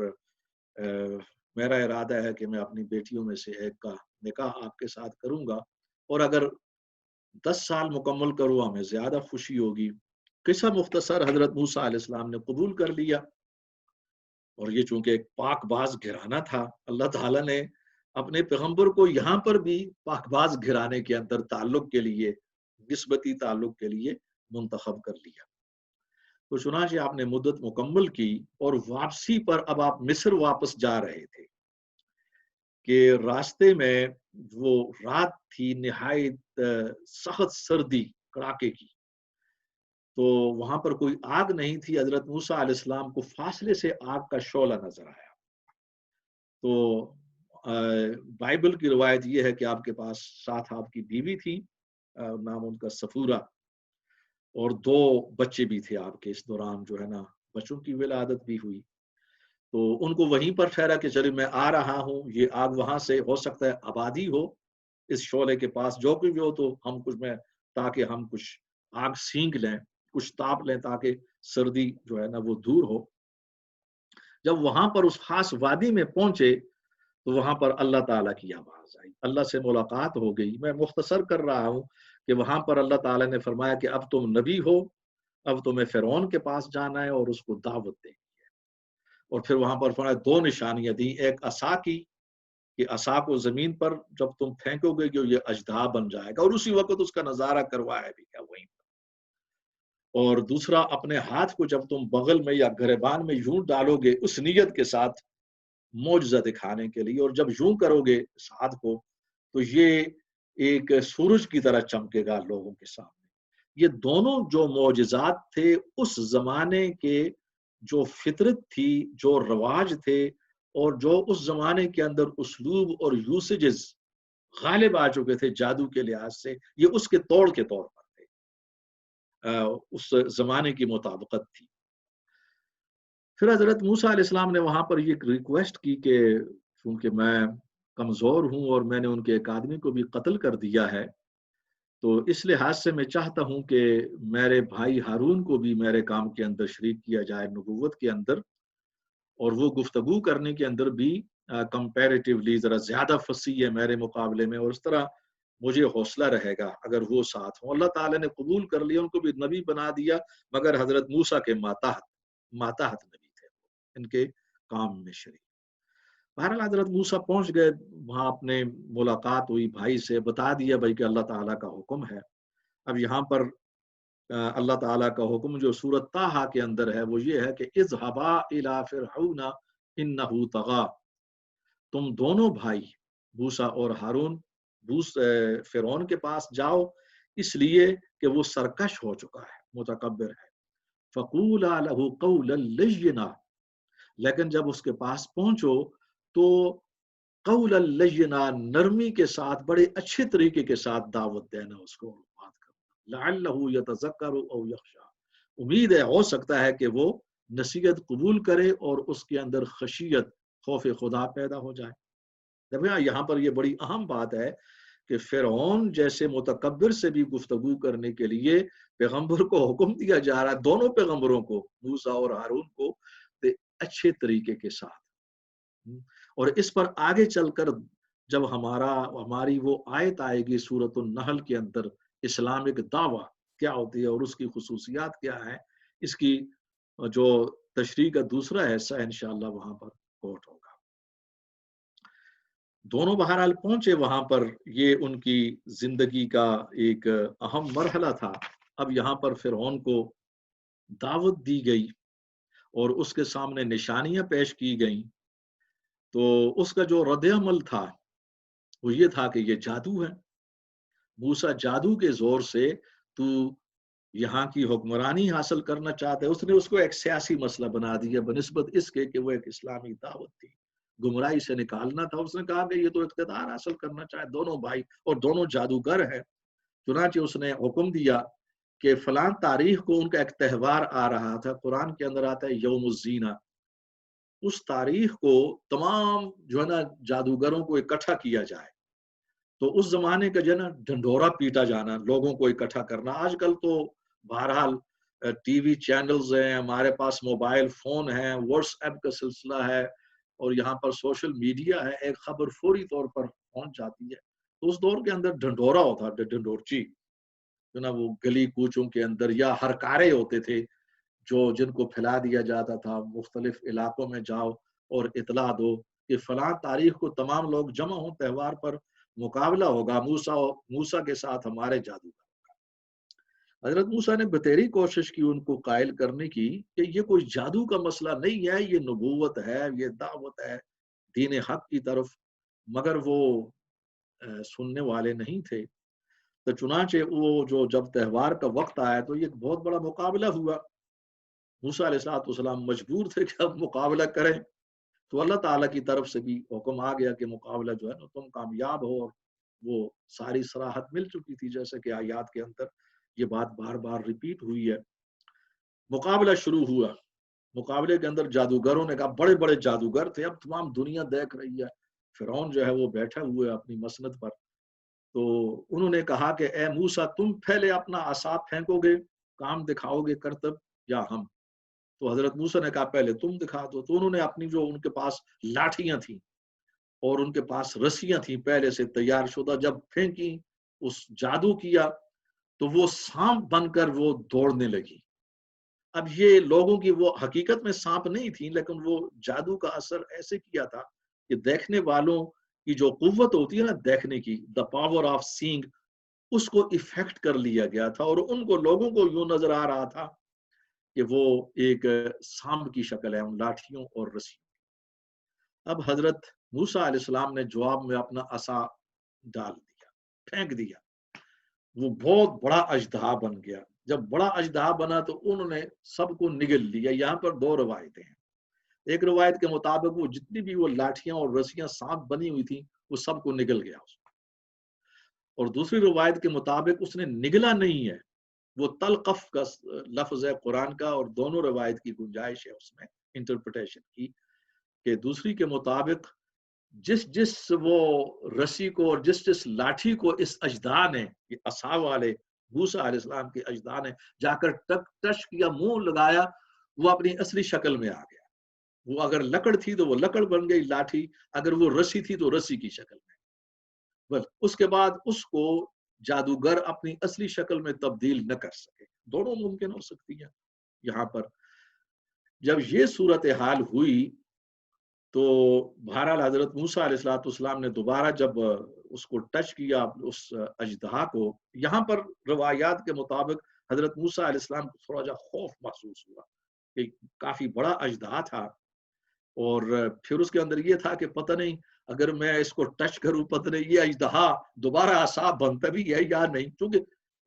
میرا ارادہ ہے کہ میں اپنی بیٹیوں میں سے ایک کا نکاح آپ کے ساتھ کروں گا، اور اگر 10 سال مکمل کرو ہمیں زیادہ خوشی ہوگی۔ قصہ مختصر، حضرت موسیٰ علیہ السلام نے قبول کر لیا، اور یہ چونکہ ایک پاک باز گھرانہ تھا، اللہ تعالیٰ نے اپنے پیغمبر کو یہاں پر بھی پاک باز گھرانے کے اندر تعلق کے لیے، نسبتی تعلق کے لیے منتخب کر لیا۔ تو چنانچہ آپ نے مدت مکمل کی، اور واپسی پر اب آپ مصر واپس جا رہے تھے کہ راستے میں وہ رات تھی نہایت سخت سردی کڑاکے کی، تو وہاں پر کوئی آگ نہیں تھی۔ حضرت موسیٰ علیہ السلام کو فاصلے سے آگ کا شعلہ نظر آیا۔ تو بائبل کی روایت یہ ہے کہ آپ کے پاس ساتھ آپ کی بیوی تھی، نام ان کا سفورہ، اور 2 بچے بھی تھے آپ کے، اس دوران جو ہے نا بچوں کی ولادت بھی ہوئی۔ تو ان کو وہیں پر ٹھہرا کہ چلے میں آ رہا ہوں، یہ آگ وہاں سے ہو سکتا ہے آبادی ہو اس شعلے کے پاس، جو کچھ بھی ہو تو ہم کچھ میں، تاکہ ہم کچھ آگ سینک لیں، کچھ تاپ لیں، تاکہ سردی جو ہے نا وہ دور ہو۔ جب وہاں پر اس خاص وادی میں پہنچے تو وہاں پر اللہ تعالیٰ کی آواز آئی، اللہ سے ملاقات ہو گئی۔ میں مختصر کر رہا ہوں کہ وہاں پر اللہ تعالیٰ نے فرمایا کہ اب تم نبی ہو، اب تمہیں فرعون کے پاس جانا ہے اور اس کو دعوت دینی ہے۔ اور پھر وہاں پر فرمایا 2 نشانیاں دی، ایک عصا کی، کہ عصا کو زمین پر جب تم پھینکو گے کہ یہ اژدہا بن جائے گا، اور اسی وقت اس کا نظارہ کروایا بھی کیا وہیں پر۔ اور دوسرا، اپنے ہاتھ کو جب تم بغل میں یا گریبان میں یوں ڈالو گے اس نیت کے ساتھ معجزہ دکھانے کے لیے، اور جب یوں کرو گے اس ہاتھ کو تو یہ ایک سورج کی طرح چمکے گا لوگوں کے سامنے۔ یہ دونوں جو معجزات تھے اس زمانے کے جو فطرت تھی، جو رواج تھے، اور جو اس زمانے کے اندر اسلوب اور یوسیجز غالب آ چکے تھے جادو کے لحاظ سے، یہ اس کے توڑ کے طور پر تھے، اس زمانے کی مطابقت تھی۔ پھر حضرت موسیٰ علیہ السلام نے وہاں پر یہ ریکویسٹ کی کہ چونکہ میں کمزور ہوں اور میں نے ان کے ایک آدمی کو بھی قتل کر دیا ہے، تو اس لحاظ سے میں چاہتا ہوں کہ میرے بھائی ہارون کو بھی میرے کام کے اندر شریک کیا جائے، نبوت کے اندر، اور وہ گفتگو کرنے کے اندر بھی کمپیریٹیولی ذرا زیادہ فصیح ہے میرے مقابلے میں، اور اس طرح مجھے حوصلہ رہے گا اگر وہ ساتھ ہوں۔ اللہ تعالیٰ نے قبول کر لیا، ان کو بھی نبی بنا دیا، مگر حضرت موسیٰ کے ماتحت نبی تھے، ان کے کام میں شریک۔ بہرحال حضرت موسیٰ پہنچ گئے وہاں، اپنے ملاقات ہوئی بھائی سے، بتا دیا بھائی کہ اللہ تعالیٰ کا حکم ہے۔ اب یہاں پر اللہ تعالیٰ کا حکم جو سورۃ طٰہٰ کے اندر ہے وہ یہ ہے کہ اذهبا الی فرعون انہ طغیٰ، تم دونوں بھائی موسیٰ اور ہارون فرعون کے پاس جاؤ، اس لیے کہ وہ سرکش ہو چکا ہے، متکبر ہے۔ فقولا لہ قولا لینا، لیکن جب اس کے پاس پہنچو تو قولا لینا، نرمی کے ساتھ، بڑے اچھے طریقے کے ساتھ دعوت دینا اس کو، بات کرنا، لعلہ یتذکر او یخشی، امید ہے ہو سکتا ہے کہ وہ نصیحت قبول کرے اور اس کے اندر خشیت، خوف خدا پیدا ہو جائے۔ یہاں پر یہ بڑی اہم بات ہے کہ فرعون جیسے متکبر سے بھی گفتگو کرنے کے لیے پیغمبر کو حکم دیا جا رہا ہے، دونوں پیغمبروں کو، موسیٰ اور ہارون کو، اچھے طریقے کے ساتھ۔ اور اس پر آگے چل کر جب ہماری وہ آیت آئے گی سورۃ النحل کے اندر، اسلامک دعویٰ کیا ہوتی ہے اور اس کی خصوصیات کیا ہے، اس کی جو تشریح کا دوسرا حصہ انشاءاللہ وہاں پر کوٹ ہوگا۔ دونوں بہرحال پہنچے وہاں پر، یہ ان کی زندگی کا ایک اہم مرحلہ تھا۔ اب یہاں پر فرعون کو دعوت دی گئی اور اس کے سامنے نشانیاں پیش کی گئیں، تو اس کا جو رد عمل تھا وہ یہ تھا کہ یہ جادو ہے، موسیٰ جادو کے زور سے تو یہاں کی حکمرانی حاصل کرنا چاہتے ہیں۔ اس نے اس کو ایک سیاسی مسئلہ بنا دیا بنسبت اس کے کہ وہ ایک اسلامی دعوت تھی، گمراہی سے نکالنا تھا. اس نے کہا کہ یہ تو اقتدار حاصل کرنا چاہے دونوں بھائی اور دونوں جادوگر ہیں. چنانچہ اس نے حکم دیا کہ فلاں تاریخ کو ان کا ایک تہوار آ رہا تھا, قرآن کے اندر آتا ہے یوم الزینہ, اس تاریخ کو تمام جو ہے نا جادوگروں کو اکٹھا کیا جائے. تو اس زمانے کا جو ہے نا ڈھنڈورا پیٹا جانا, لوگوں کو اکٹھا کرنا. آج کل تو بہرحال ٹی وی چینلز ہیں, ہمارے پاس موبائل فون ہیں, واٹس ایپ کا سلسلہ ہے, اور یہاں پر سوشل میڈیا ہے, ایک خبر فوری طور پر پہنچ جاتی ہے. تو اس دور کے اندر ڈھنڈورا ہوتا, ڈھنڈورچی جو نا وہ گلی کوچوں کے اندر, یا ہرکارے ہوتے تھے جن کو پھیلا دیا جاتا تھا, مختلف علاقوں میں جاؤ اور اطلاع دو کہ فلاں تاریخ کو تمام لوگ جمع ہوں, تہوار پر مقابلہ ہوگا موسیٰ کے ساتھ ہمارے جادو کا. حضرت موسیٰ نے بتیری کوشش کی ان کو قائل کرنے کی کہ یہ کوئی جادو کا مسئلہ نہیں ہے, یہ نبوت ہے, یہ دعوت ہے دین حق کی طرف, مگر وہ سننے والے نہیں تھے. تو چنانچہ وہ جب تہوار کا وقت آیا تو یہ بہت بڑا مقابلہ ہوا. موسیٰ علیہ السلام مجبور تھے کہ اب مقابلہ کریں. تو اللہ تعالیٰ کی طرف سے بھی حکم آ گیا کہ مقابلہ جو ہے نا تم کامیاب ہو, اور وہ ساری صراحت مل چکی تھی, جیسے کہ آیات کے اندر یہ بات بار بار ریپیٹ ہوئی ہے. مقابلہ شروع ہوا. مقابلے کے اندر جادوگروں نے کہا, بڑے بڑے جادوگر تھے, اب تمام دنیا دیکھ رہی ہے, فرعون جو ہے وہ بیٹھا ہوئے اپنی مسند پر. تو انہوں نے کہا کہ اے موسیٰ, تم پہلے اپنا عصا پھینکو گے, کام دکھاؤ گے کرتب, یا ہم؟ تو حضرت موسیٰ نے کہا پہلے تم دکھا دو. تو انہوں نے اپنی جو ان کے پاس لاٹھیاں تھیں اور ان کے پاس رسیاں تھیں پہلے سے تیار شدہ, جب پھینکی, اس جادو کیا, تو وہ سانپ بن کر وہ دوڑنے لگی. اب یہ لوگوں کی وہ حقیقت میں سانپ نہیں تھی, لیکن وہ جادو کا اثر ایسے کیا تھا کہ دیکھنے والوں کی جو قوت ہوتی ہے نا دیکھنے کی, دا پاور آف سینگ, اس کو افیکٹ کر لیا گیا تھا, اور ان کو لوگوں کو یوں نظر آ رہا تھا کہ وہ ایک سانپ کی شکل ہے ان لاٹھیوں اور رسیوں. اب حضرت موسیٰ علیہ السلام نے جواب میں اپنا عصا ڈال دیا, پھینک دیا. وہ بہت بڑا اژدہا بن گیا. جب بڑا اژدہا بنا تو انہوں نے سب کو نگل لیا. یہاں پر دو روایتیں ہیں. ایک روایت کے مطابق وہ جتنی بھی وہ لاٹھیاں اور رسیاں سانپ بنی ہوئی تھیں وہ سب کو نگل گیا اس میں. اور دوسری روایت کے مطابق اس نے نگلا نہیں ہے, وہ تلقف کا لفظ ہے قرآن کا, اور دونوں روایت کی گنجائش ہے اس میں انٹرپریٹیشن کی. کہ دوسری کے مطابق جس وہ رسی کو اور جس لاٹھی کو اس اژدہا نے, عصا والے موسیٰ علیہ السلام کے اژدہا نے جا کر ٹچ کیا, منہ لگایا, وہ اپنی اصلی شکل میں آ گیا. وہ اگر لکڑ تھی تو وہ لکڑ بن گئی لاٹھی, اگر وہ رسی تھی تو رسی کی شکل میں. بس اس کے بعد اس کو جادوگر اپنی اصلی شکل میں تبدیل نہ کر سکے. دونوں ممکن ہو سکتی ہیں. یہاں پر جب یہ صورتحال ہوئی تو بہرحال حضرت موسیٰ علیہ السلام نے دوبارہ جب اس کو ٹچ کیا اس اژدہا کو, یہاں پر روایات کے مطابق حضرت موسیٰ علیہ السلام کو تھوڑا جا خوف محسوس ہوا کہ کافی بڑا اژدہا تھا, اور پھر اس کے اندر یہ تھا کہ پتہ نہیں اگر میں اس کو ٹچ کروں, پتہ نہیں یہ اژدہا دوبارہ عصا بنتا بھی ہے یا نہیں, کیونکہ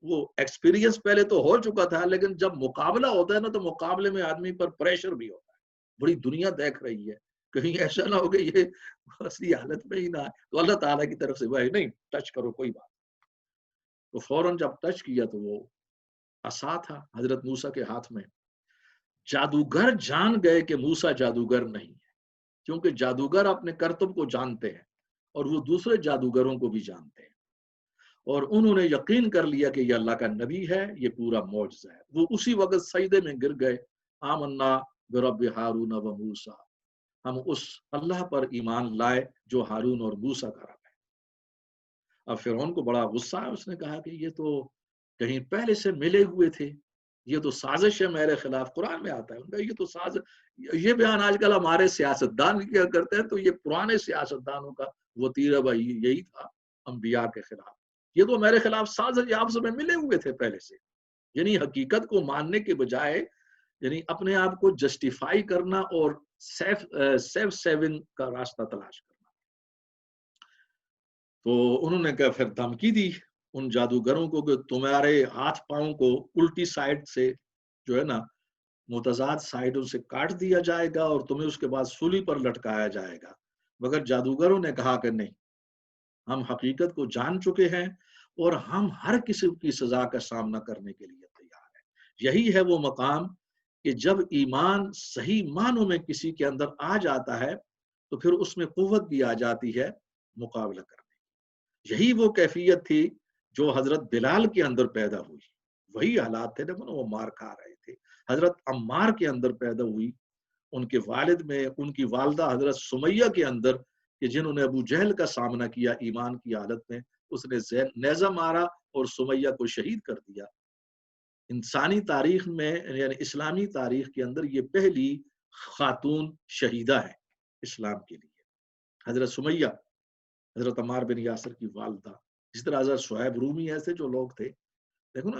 وہ ایکسپیرینس پہلے تو ہو چکا تھا, لیکن جب مقابلہ ہوتا ہے نا تو مقابلے میں آدمی پر پریشر بھی ہوتا ہے, بڑی دنیا دیکھ رہی ہے, کہیں ایسا نہ ہو کہ یہ اصلی حالت میں ہی نہ ہے. تو اللہ تعالیٰ کی طرف سے بھائی نہیں ٹچ کرو کوئی بات. تو فوراً جب ٹچ کیا تو وہ عصا تھا حضرت موسیٰ کے ہاتھ میں. جادوگر جان گئے کہ موسیٰ جادوگر نہیں ہے, کیونکہ جادوگر اپنے کرتب کو جانتے ہیں اور وہ دوسرے جادوگروں کو بھی جانتے ہیں, اور انہوں نے یقین کر لیا کہ یہ اللہ کا نبی ہے, یہ پورا معجزہ ہے. وہ اسی وقت سجدے میں گر گئے, آمنا برب ہارون و موسیٰ, ہم اس اللہ پر ایمان لائے جو ہارون اور موسیٰ کا رب ہے. اب فرعون کو بڑا غصہ ہے, اس نے کہا کہ یہ تو کہیں پہلے سے ملے ہوئے تھے, یہ تو سازش ہے میرے خلاف. قرآن میں آتا ہے ان کا یہ تو یہ بیان آج کل ہمارے سیاستدان کیا کرتے ہیں, تو یہ پرانے سیاستدانوں کا وتیرہ بھائی یہی تھا انبیاء کے خلاف. یہ تو میرے خلاف سازش, آپ سے میں ملے ہوئے تھے پہلے سے. یعنی حقیقت کو ماننے کے بجائے یعنی اپنے آپ کو جسٹیفائی کرنا اور سیف سیون کا راستہ تلاش کرنا. تو انہوں نے کہا پھر دھمکی دی ان جادوگروں کو کہ تمہارے ہاتھ پاؤں کو الٹی سائڈ سے جو ہے نا متضاد سائڈوں سے کاٹ دیا جائے گا, اور تمہیں اس کے بعد سولی پر لٹکایا جائے گا. مگر جادوگروں نے کہا کہ نہیں، ہم حقیقت کو جان چکے ہیں اور ہم ہر قسم کی سزا کا سامنا کرنے کے لیے تیار ہیں۔ یہی ہے وہ مقام کہ جب ایمان صحیح معنوں میں کسی کے اندر آ جاتا ہے تو پھر اس میں قوت بھی آ جاتی ہے مقابلہ کرنے کی۔ یہی وہ کیفیت تھی جو حضرت بلال کے اندر پیدا ہوئی، وہی حالات تھے جب وہ مار کھا رہے تھے۔ حضرت عمار کے اندر پیدا ہوئی، ان کے والد میں، ان کی والدہ حضرت سمیہ کے اندر، کہ جنہوں نے ابو جہل کا سامنا کیا ایمان کی حالت میں، اس نے نیزہ مارا اور سمیہ کو شہید کر دیا۔ انسانی تاریخ میں یعنی اسلامی تاریخ کے اندر یہ پہلی خاتون شہیدہ ہے اسلام کے لیے، حضرت سمیہ، حضرت عمار بن یاسر کی والدہ۔ جس طرح حضرت شعیب رومی ایسے جو لوگ تھے، دیکھو نا،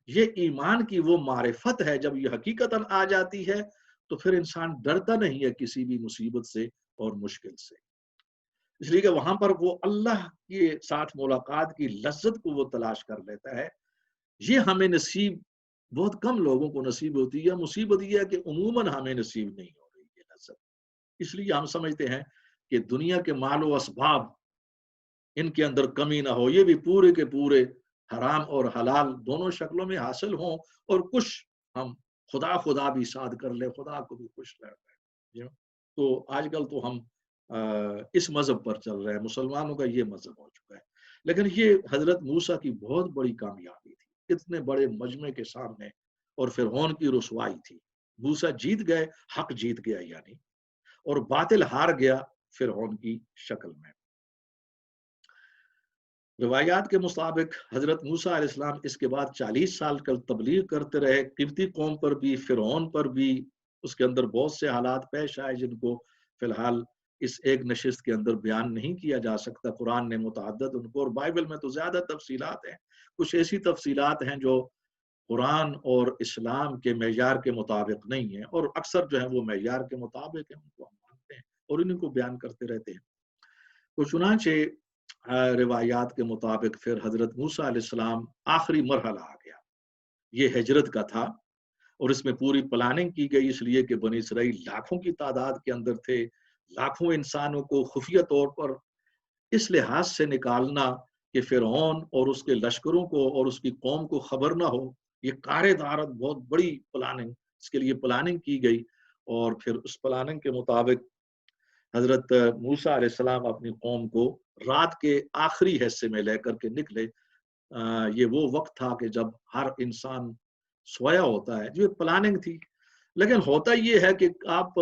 یہ ایمان کی وہ معرفت ہے، جب یہ حقیقتاً آ جاتی ہے تو پھر انسان ڈرتا نہیں ہے کسی بھی مصیبت سے اور مشکل سے، اس لیے کہ وہاں پر وہ اللہ کے ساتھ ملاقات کی لذت کو وہ تلاش کر لیتا ہے۔ یہ ہمیں نصیب، بہت کم لوگوں کو نصیب ہوتی ہے۔ مصیبت یہ ہے کہ عموماً ہمیں نصیب نہیں ہو رہی ہے لذت، اس لیے ہم سمجھتے ہیں کہ دنیا کے مال و اسباب، ان کے اندر کمی نہ ہو، یہ بھی پورے کے پورے حرام اور حلال دونوں شکلوں میں حاصل ہوں، اور کچھ ہم خدا بھی ساتھ کر لیں، خدا کو بھی خوش رہ رہے ہیں۔ تو آج کل تو ہم اس مذہب پر چل رہے ہیں، مسلمانوں کا یہ مذہب ہو چکا ہے، لیکن یہ حضرت موسیٰ کی بہت بڑی کامیابی تھی، اتنے بڑے مجمع کے سامنے، اور فرعون کی رسوائی تھی۔ موسیٰ جیت گئے، حق جیت گیا یعنی، اور باطل ہار گیا فرعون کی شکل میں۔ روایات کے مطابق حضرت موسیٰ علیہ السلام اس کے بعد 40 سال کل تبلیغ کرتے رہے، قبطی قوم پر بھی، فرعون پر بھی۔ اس کے اندر بہت سے حالات پیش آئے جن کو فی الحال اس ایک نشست کے اندر بیان نہیں کیا جا سکتا۔ قرآن نے متعدد ان کو، اور بائبل میں تو زیادہ تفصیلات ہیں، کچھ ایسی تفصیلات ہیں جو قرآن اور اسلام کے معیار کے مطابق نہیں ہیں، اور اکثر جو ہیں وہ معیار کے مطابق ہیں، ان کو ہم مانتے ہیں اور ان کو بیان کرتے رہتے ہیں۔ تو چنانچہ روایات کے مطابق پھر حضرت موسیٰ علیہ السلام آخری مرحلہ آ گیا، یہ ہجرت کا تھا، اور اس میں پوری پلاننگ کی گئی، اس لیے کہ بنی اسرائیل لاکھوں کی تعداد کے اندر تھے، لاکھوں انسانوں کو خفیہ طور پر اس لحاظ سے نکالنا کہ فرعون اور اس کے لشکروں کو اور اس کی قوم کو خبر نہ ہو۔ یہ کار دارت بہت بڑی پلاننگ، اس کے لیے پلاننگ کی گئی، اور پھر اس پلاننگ کے مطابق حضرت موسیٰ علیہ السلام اپنی قوم کو رات کے آخری حصے میں لے کر کے نکلے۔ یہ وہ وقت تھا کہ جب ہر انسان سویا ہوتا ہے، جو ایک پلاننگ تھی، لیکن ہوتا یہ ہے کہ آپ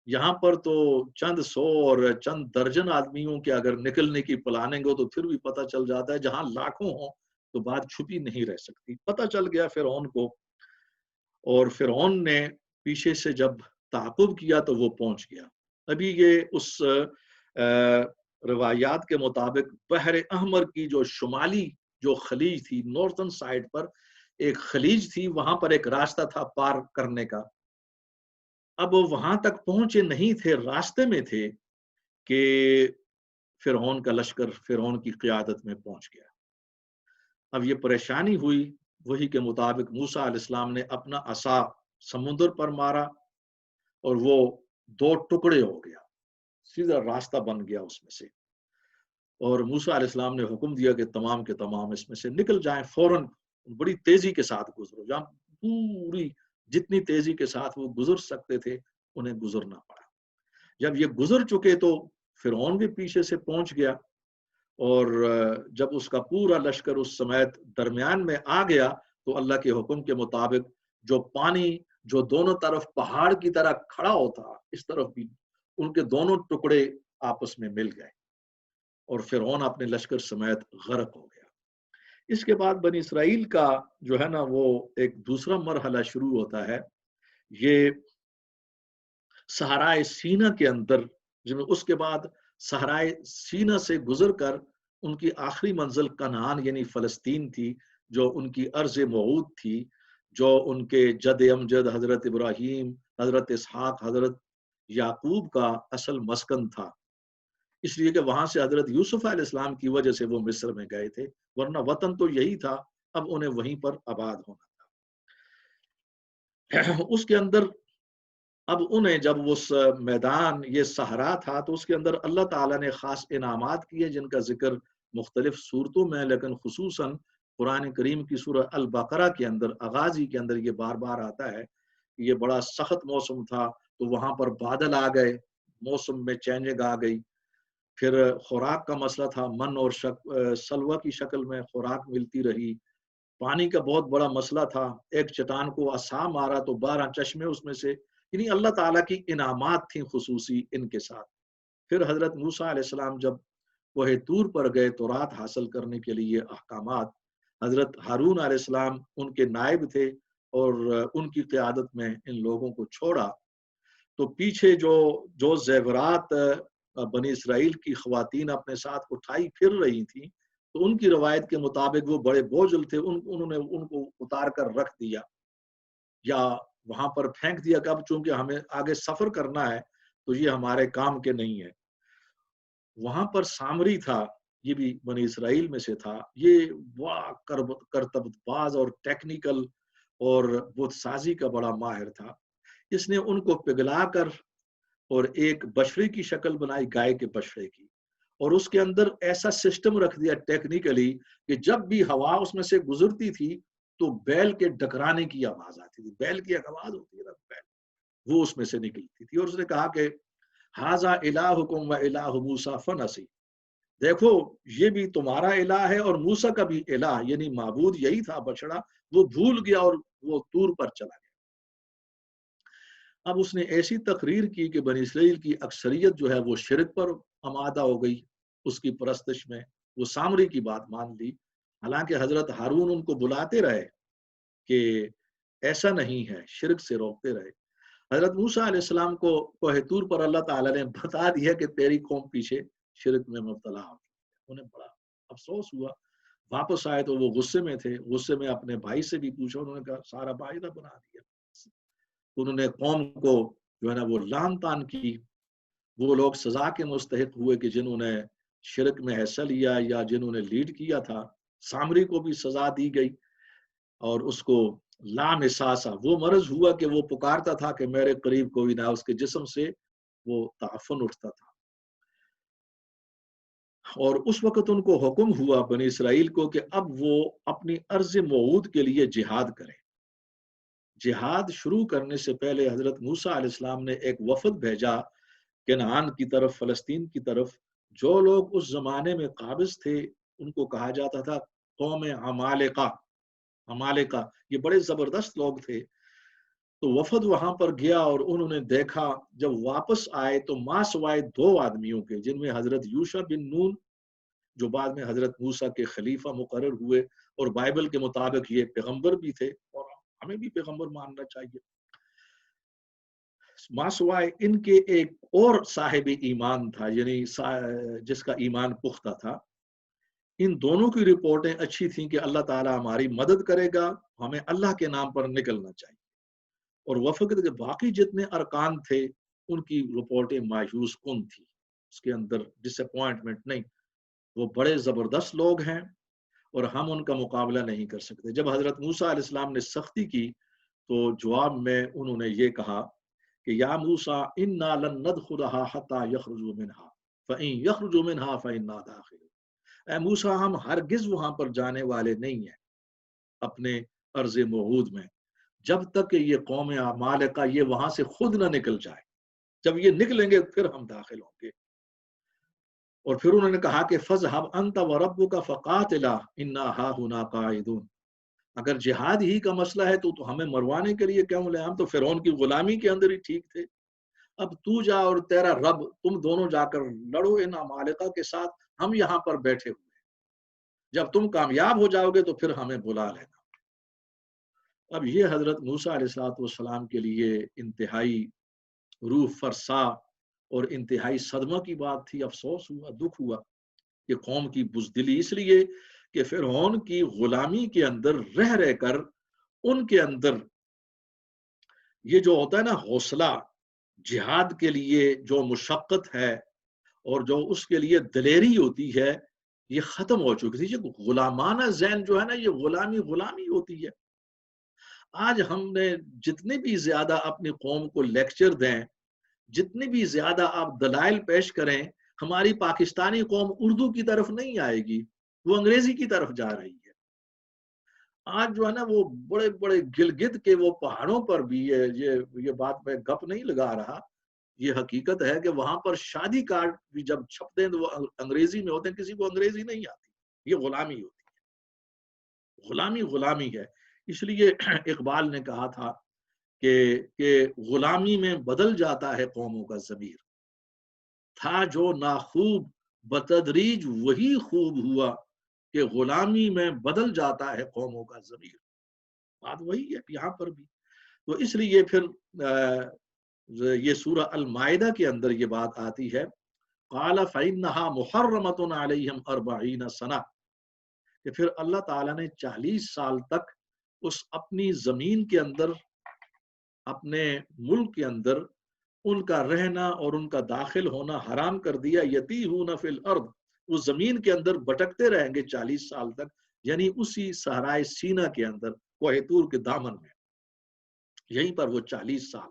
یہاں پر تو چند سو اور چند درجن آدمیوں کے اگر نکلنے کی پلاننگ ہو تو پھر بھی پتہ چل جاتا ہے، جہاں لاکھوں ہوں تو بات چھپی نہیں رہ سکتی۔ پتہ چل گیا فرعون کو، اور فرعون نے پیچھے سے جب تعاقب کیا تو وہ پہنچ گیا۔ ابھی یہ اس روایات کے مطابق بحر احمر کی جو شمالی جو خلیج تھی، نارتھن سائڈ پر ایک خلیج تھی، وہاں پر ایک راستہ تھا پار کرنے کا۔ اب وہاں تک پہنچے نہیں تھے، راستے میں تھے کہ فرعون کا لشکر فرعون کی قیادت میں پہنچ گیا۔ اب یہ پریشانی ہوئی، وہی کے مطابق موسیٰ علیہ السلام نے اپنا عصا سمندر پر مارا اور وہ 2 ٹکڑے ہو گیا، سیدھا راستہ بن گیا اس میں سے، اور موسیٰ علیہ السلام نے حکم دیا کہ تمام کے تمام اس میں سے نکل جائیں، فوراً بڑی تیزی کے ساتھ گزرو۔ جہاں پوری جتنی تیزی کے ساتھ وہ گزر سکتے تھے انہیں گزرنا پڑا۔ جب یہ گزر چکے تو فرعون بھی پیچھے سے پہنچ گیا، اور جب اس کا پورا لشکر اس سمیت درمیان میں آ گیا تو اللہ کے حکم کے مطابق جو پانی جو دونوں طرف پہاڑ کی طرح کھڑا ہوتا، اس طرف بھی ان کے دونوں ٹکڑے آپس میں مل گئے، اور فرعون اپنے لشکر سمیت غرق ہو گیا۔ اس کے بعد بنی اسرائیل کا جو ہے نا وہ ایک دوسرا مرحلہ شروع ہوتا ہے، یہ صحرائے سینا کے اندر، اس کے بعد صحرائے سینا سے گزر کر ان کی آخری منزل کنعان یعنی فلسطین تھی، جو ان کی ارض موعود تھی، جو ان کے جد امجد حضرت ابراہیم، حضرت اسحاق، حضرت یعقوب کا اصل مسکن تھا، اس لیے کہ وہاں سے حضرت یوسف علیہ السلام کی وجہ سے وہ مصر میں گئے تھے، ورنہ وطن تو یہی تھا، اب انہیں وہیں پر آباد ہونا تھا۔ اس کے اندر اب انہیں جب اس میدان یہ صحرا تھا تو اس کے اندر اللہ تعالیٰ نے خاص انعامات کیے جن کا ذکر مختلف صورتوں میں، لیکن خصوصاً قرآن کریم کی سورہ البقرہ کے اندر آغازی کے اندر یہ بار بار آتا ہے کہ یہ بڑا سخت موسم تھا تو وہاں پر بادل آ گئے، موسم میں چینجنگ آ گئی، پھر خوراک کا مسئلہ تھا، من اور سلوہ کی شکل میں خوراک ملتی رہی، پانی کا بہت بڑا مسئلہ تھا، ایک چٹان کو عصا مارا تو 12 چشمے اس میں سے، یعنی اللہ تعالیٰ کی انعامات تھیں خصوصی ان کے ساتھ۔ پھر حضرت موسیٰ علیہ السلام جب کوہ طور پر گئے تورات حاصل کرنے کے لیے احکامات، حضرت ہارون علیہ السلام ان کے نائب تھے اور ان کی قیادت میں ان لوگوں کو چھوڑا، تو پیچھے جو زیورات بنی اسرائیل کی خواتین اپنے ساتھ اٹھائی پھر رہی تھیں، تو ان کی روایت کے مطابق وہ بڑے بوجھل تھے، انہوں نے ان کو اتار کر رکھ دیا یا وہاں پر پھینک دیا کہ اب چونکہ ہمیں آگے سفر کرنا ہے تو یہ ہمارے کام کے نہیں ہے۔ وہاں پر سامری تھا، یہ بھی بنی اسرائیل میں سے تھا، یہ واہ کرتب باز اور ٹیکنیکل اور بت سازی کا بڑا ماہر تھا۔ اس نے ان کو پگھلا کر اور ایک بچڑے کی شکل بنائی، گائے کے بچڑے کی، اور اس کے اندر ایسا سسٹم رکھ دیا ٹیکنیکلی کہ جب بھی ہوا اس میں سے گزرتی تھی تو بیل کے ڈکرانے کی آواز آتی تھی، بیل کی آواز ہوتی ہے نا، بیل وہ اس میں سے نکلتی تھی، اور اس نے کہا کہ ھذا الہکم و الہ موسیٰ فنسی، دیکھو یہ بھی تمہارا الہ ہے اور موسیٰ کا بھی الہ، یعنی معبود یہی تھا بچڑا، وہ بھول گیا اور وہ طور پر چلا گیا۔ اب اس نے ایسی تقریر کی کہ بنی اسرائیل کی اکثریت جو ہے وہ شرک پر آمادہ ہو گئی، اس کی پرستش میں وہ سامری کی بات مان لی، حالانکہ حضرت ہارون ان کو بلاتے رہے کہ ایسا نہیں ہے، شرک سے روکتے رہے۔ حضرت موسیٰ علیہ السلام کو کوہ طور پر اللہ تعالیٰ نے بتا دیا کہ تیری قوم پیچھے شرک میں مبتلا ہو، انہیں بڑا افسوس ہوا، واپس آئے تو وہ غصے میں تھے، غصے میں اپنے بھائی سے بھی پوچھا، انہوں نے کہا سارا معاہدہ بنا دیا، انہوں نے قوم کو جو ہے نا وہ لعن طعن کی، وہ لوگ سزا کے مستحق ہوئے کہ جنہوں نے شرک میں حصہ لیا یا جنہوں نے لیڈ کیا تھا۔ سامری کو بھی سزا دی گئی اور اس کو لامساسا وہ مرض ہوا کہ وہ پکارتا تھا کہ میرے قریب کوئی نہ، اس کے جسم سے وہ تعفن اٹھتا تھا، اور اس وقت ان کو حکم ہوا بنی اسرائیل کو کہ اب وہ اپنی ارض موعود کے لیے جہاد کریں۔ جہاد شروع کرنے سے پہلے حضرت موسیٰ علیہ السلام نے ایک وفد بھیجا کنعان کی طرف، فلسطین کی طرف۔ جو لوگ اس زمانے میں قابض تھے ان کو کہا جاتا تھا قوم عمالقہ، عمالقہ یہ بڑے زبردست لوگ تھے۔ تو وفد وہاں پر گیا اور انہوں نے دیکھا، جب واپس آئے تو ماں سوائے 2 آدمیوں کے، جن میں حضرت یوشع بن نون جو بعد میں حضرت موسیٰ کے خلیفہ مقرر ہوئے اور بائبل کے مطابق یہ پیغمبر بھی تھے اور ہمیں بھی پیغمبر ماننا چاہیے، ماں سوائے ان کے ایک اور صاحب ایمان تھا، یعنی جس کا ایمان پختہ تھا۔ ان دونوں کی رپورٹیں اچھی تھیں کہ اللہ تعالیٰ ہماری مدد کرے گا، ہمیں اللہ کے نام پر نکلنا چاہیے، اور وفد کے باقی جتنے ارکان تھے ان کی رپورٹیں مایوس کن تھی، اس کے اندر ڈس اپوائنٹمنٹ نہیں، وہ بڑے زبردست لوگ ہیں اور ہم ان کا مقابلہ نہیں کر سکتے۔ جب حضرت موسیٰ علیہ السلام نے سختی کی تو جواب میں انہوں نے یہ کہا کہ یا موسیٰ انا لن ندخلها حتى يخرجوا منها فإن يخرجوا منها فإنا داخلون، اے موسیٰ ہم ہرگز وہاں پر جانے والے نہیں ہیں اپنے ارض موعود میں جب تک کہ یہ قوم عمالقہ یہ وہاں سے خود نہ نکل جائے، جب یہ نکلیں گے پھر ہم داخل ہوں گے۔ اور پھر انہوں نے کہا کہ فَاذْهَبْ أَنْتَ وَرَبُّكَ فَقَاتِلَا إِنَّا هَاهُنَا قَاعِدُونَ، اگر جہاد ہی کا مسئلہ ہے تو ہمیں مروانے کے لیے کیوں لے، ہم تو فرعون کی غلامی کے اندر ہی ٹھیک تھے، اب تو جا اور تیرا رب، تم دونوں جا کر لڑو ان عمالقہ کے ساتھ، ہم یہاں پر بیٹھے ہوئے ہیں، جب تم کامیاب ہو جاؤ گے تو پھر ہمیں بلا لینا۔ اب یہ حضرت موسیٰ علیہ السلام کے لیے انتہائی روح فرسا اور انتہائی صدمہ کی بات تھی، افسوس ہوا، دکھ ہوا کہ قوم کی بزدلی اس لیے کہ فرعون کی غلامی کے اندر رہ کر ان کے اندر یہ جو ہوتا ہے نا حوصلہ، جہاد کے لیے جو مشقت ہے اور جو اس کے لیے دلیری ہوتی ہے یہ ختم ہو چکی تھی۔ یہ غلامانہ ذہن جو ہے نا، یہ غلامی ہوتی ہے۔ آج ہم نے جتنے بھی زیادہ اپنی قوم کو لیکچر دیں، جتنے بھی زیادہ آپ دلائل پیش کریں، ہماری پاکستانی قوم اردو کی طرف نہیں آئے گی، وہ انگریزی کی طرف جا رہی ہے۔ آج جو ہے نا وہ بڑے بڑے گلگت کے وہ پہاڑوں پر بھی یہ بات میں گپ نہیں لگا رہا، یہ حقیقت ہے کہ وہاں پر شادی کارڈ بھی جب چھپتے ہیں تو وہ انگریزی میں ہوتے ہیں، کسی کو انگریزی نہیں آتی، یہ غلامی ہوتی ہے، غلامی غلامی ہے۔ اس لیے اقبال نے کہا تھا کہ غلامی میں بدل جاتا ہے قوموں کا ضمیر، تھا جو ناخوب بتدریج وہی خوب ہوا، کہ غلامی میں بدل جاتا ہے قوموں کا ضمیر۔ بات وہی ہے یہاں پر بھی۔ تو اس لیے پھر یہ سورہ المائدہ کے اندر یہ بات آتی ہے، قال فإنها محرمۃ علیہم 40 سنہ، کہ پھر اللہ تعالیٰ نے 40 سال تک اس اپنی زمین کے اندر، اپنے ملک کے اندر ان کا رہنا اور ان کا داخل ہونا حرام کر دیا۔ یتیہون فی الارض، وہ زمین کے اندر بھٹکتے رہیں گے 40 سال تک، یعنی اسی صحرائے سینا کے اندر، کوہ طور کے دامن میں، یہیں پر وہ 40 سال۔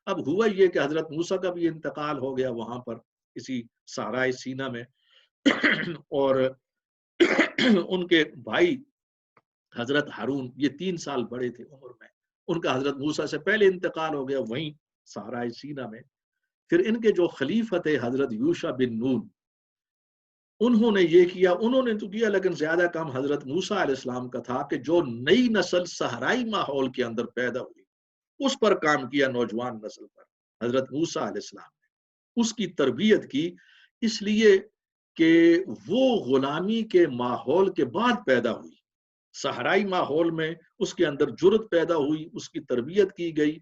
اب ہوا یہ کہ حضرت موسیٰ کا بھی انتقال ہو گیا وہاں پر اسی صحرائے سینا میں، اور ان کے بھائی حضرت ہارون یہ 3 سال بڑے تھے عمر میں، ان کا حضرت موسیٰ سے پہلے انتقال ہو گیا وہیں صحرائے سینا میں۔ پھر ان کے جو خلیفہ تھے حضرت یوشع بن نون، انہوں نے یہ کیا، انہوں نے تو کیا لیکن زیادہ کام حضرت موسیٰ علیہ السلام کا تھا، کہ جو نئی نسل صحرائی ماحول کے اندر پیدا ہوئی اس پر کام کیا، نوجوان نسل پر حضرت موسیٰ علیہ السلام نے اس کی تربیت کی، اس لیے کہ وہ غلامی کے ماحول کے بعد پیدا ہوئی، صحرائی ماحول میں اس کے اندر جرت پیدا ہوئی، اس کی تربیت کی گئی،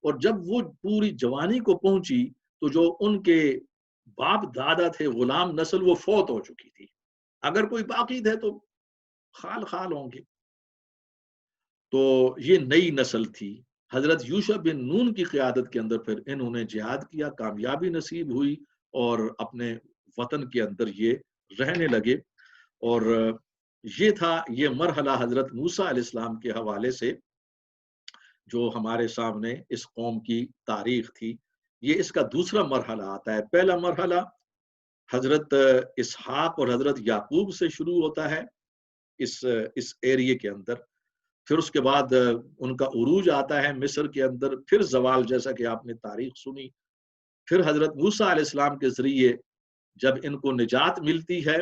اور جب وہ پوری جوانی کو پہنچی تو جو ان کے باپ دادا تھے غلام نسل، وہ فوت ہو چکی تھی، اگر کوئی باقی تھے تو خال خال ہوں گے، تو یہ نئی نسل تھی۔ حضرت یوشع بن نون کی قیادت کے اندر پھر انہوں نے جہاد کیا، کامیابی نصیب ہوئی، اور اپنے وطن کے اندر یہ رہنے لگے۔ اور یہ تھا یہ مرحلہ حضرت موسیٰ علیہ السلام کے حوالے سے جو ہمارے سامنے اس قوم کی تاریخ تھی۔ یہ اس کا دوسرا مرحلہ آتا ہے۔ پہلا مرحلہ حضرت اسحاق اور حضرت یعقوب سے شروع ہوتا ہے اس ایریے کے اندر، پھر اس کے بعد ان کا عروج آتا ہے مصر کے اندر، پھر زوال، جیسا کہ آپ نے تاریخ سنی، پھر حضرت موسیٰ علیہ السلام کے ذریعے جب ان کو نجات ملتی ہے،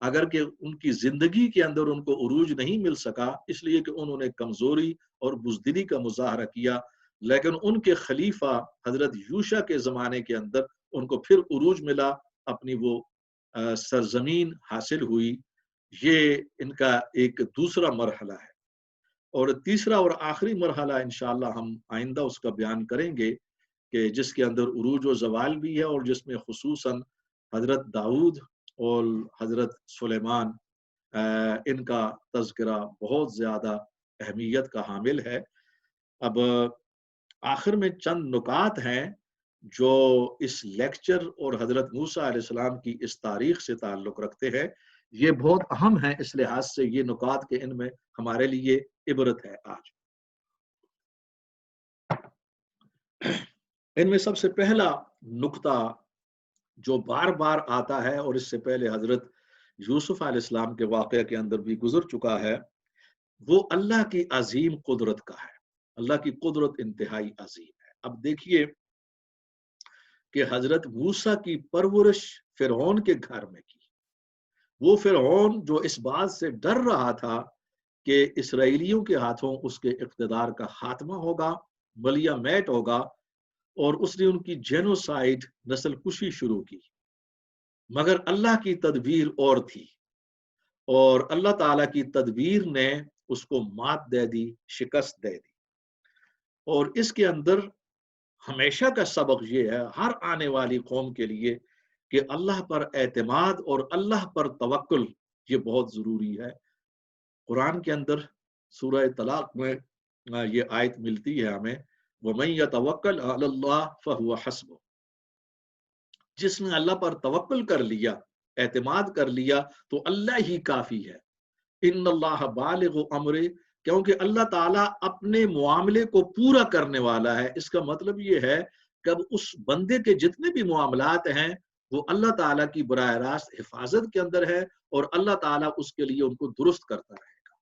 اگر کہ ان کی زندگی کے اندر ان کو عروج نہیں مل سکا، اس لیے کہ انہوں نے کمزوری اور بزدلی کا مظاہرہ کیا، لیکن ان کے خلیفہ حضرت یوشع کے زمانے کے اندر ان کو پھر عروج ملا، اپنی وہ سرزمین حاصل ہوئی۔ یہ ان کا ایک دوسرا مرحلہ ہے۔ اور تیسرا اور آخری مرحلہ انشاءاللہ ہم آئندہ اس کا بیان کریں گے، کہ جس کے اندر عروج و زوال بھی ہے، اور جس میں خصوصاً حضرت داؤد اور حضرت سلیمان ان کا تذکرہ بہت زیادہ اہمیت کا حامل ہے۔ اب آخر میں چند نکات ہیں جو اس لیکچر اور حضرت موسیٰ علیہ السلام کی اس تاریخ سے تعلق رکھتے ہیں، یہ بہت اہم ہیں، اس لحاظ سے یہ نکات کے ان میں ہمارے لیے عبرت ہے آج۔ ان میں سب سے پہلا نقطہ جو بار بار آتا ہے، اور اس سے پہلے حضرت یوسف علیہ السلام کے واقعہ کے اندر بھی گزر چکا ہے، وہ اللہ کی عظیم قدرت کا ہے۔ اللہ کی قدرت انتہائی عظیم ہے۔ اب دیکھیے کہ حضرت موسیٰ کی پرورش فرعون کے گھر میں کی، وہ فرعون جو اس بات سے ڈر رہا تھا کہ اسرائیلیوں کے ہاتھوں اس کے اقتدار کا خاتمہ ہوگا، ملیہ میٹ ہوگا، اور اس نے ان کی جینوسائیڈ، نسل کشی شروع کی، مگر اللہ کی تدبیر اور تھی، اور اللہ تعالیٰ کی تدبیر نے اس کو مات دے دی، شکست دے دی۔ اور اس کے اندر ہمیشہ کا سبق یہ ہے ہر آنے والی قوم کے لیے کہ اللہ پر اعتماد اور اللہ پر توکل یہ بہت ضروری ہے۔ قرآن کے اندر سورہ طلاق میں یہ آیت ملتی ہے ہمیں، وَمَن يَتَوَكَّلْ عَلَى اللَّهِ فَهُوَ حَسْبُهُ، جس نے اللہ پر توکل کر لیا، اعتماد کر لیا، تو اللہ ہی کافی ہے۔ ان اللہ بالغ امرہ، کیونکہ اللہ تعالیٰ اپنے معاملے کو پورا کرنے والا ہے. اس کا مطلب یہ ہے کہ اب اس بندے کے جتنے بھی معاملات ہیں وہ اللہ تعالیٰ کی براہ راست حفاظت کے اندر ہے، اور اللہ تعالیٰ اس کے لیے ان کو درست کرتا رہے گا،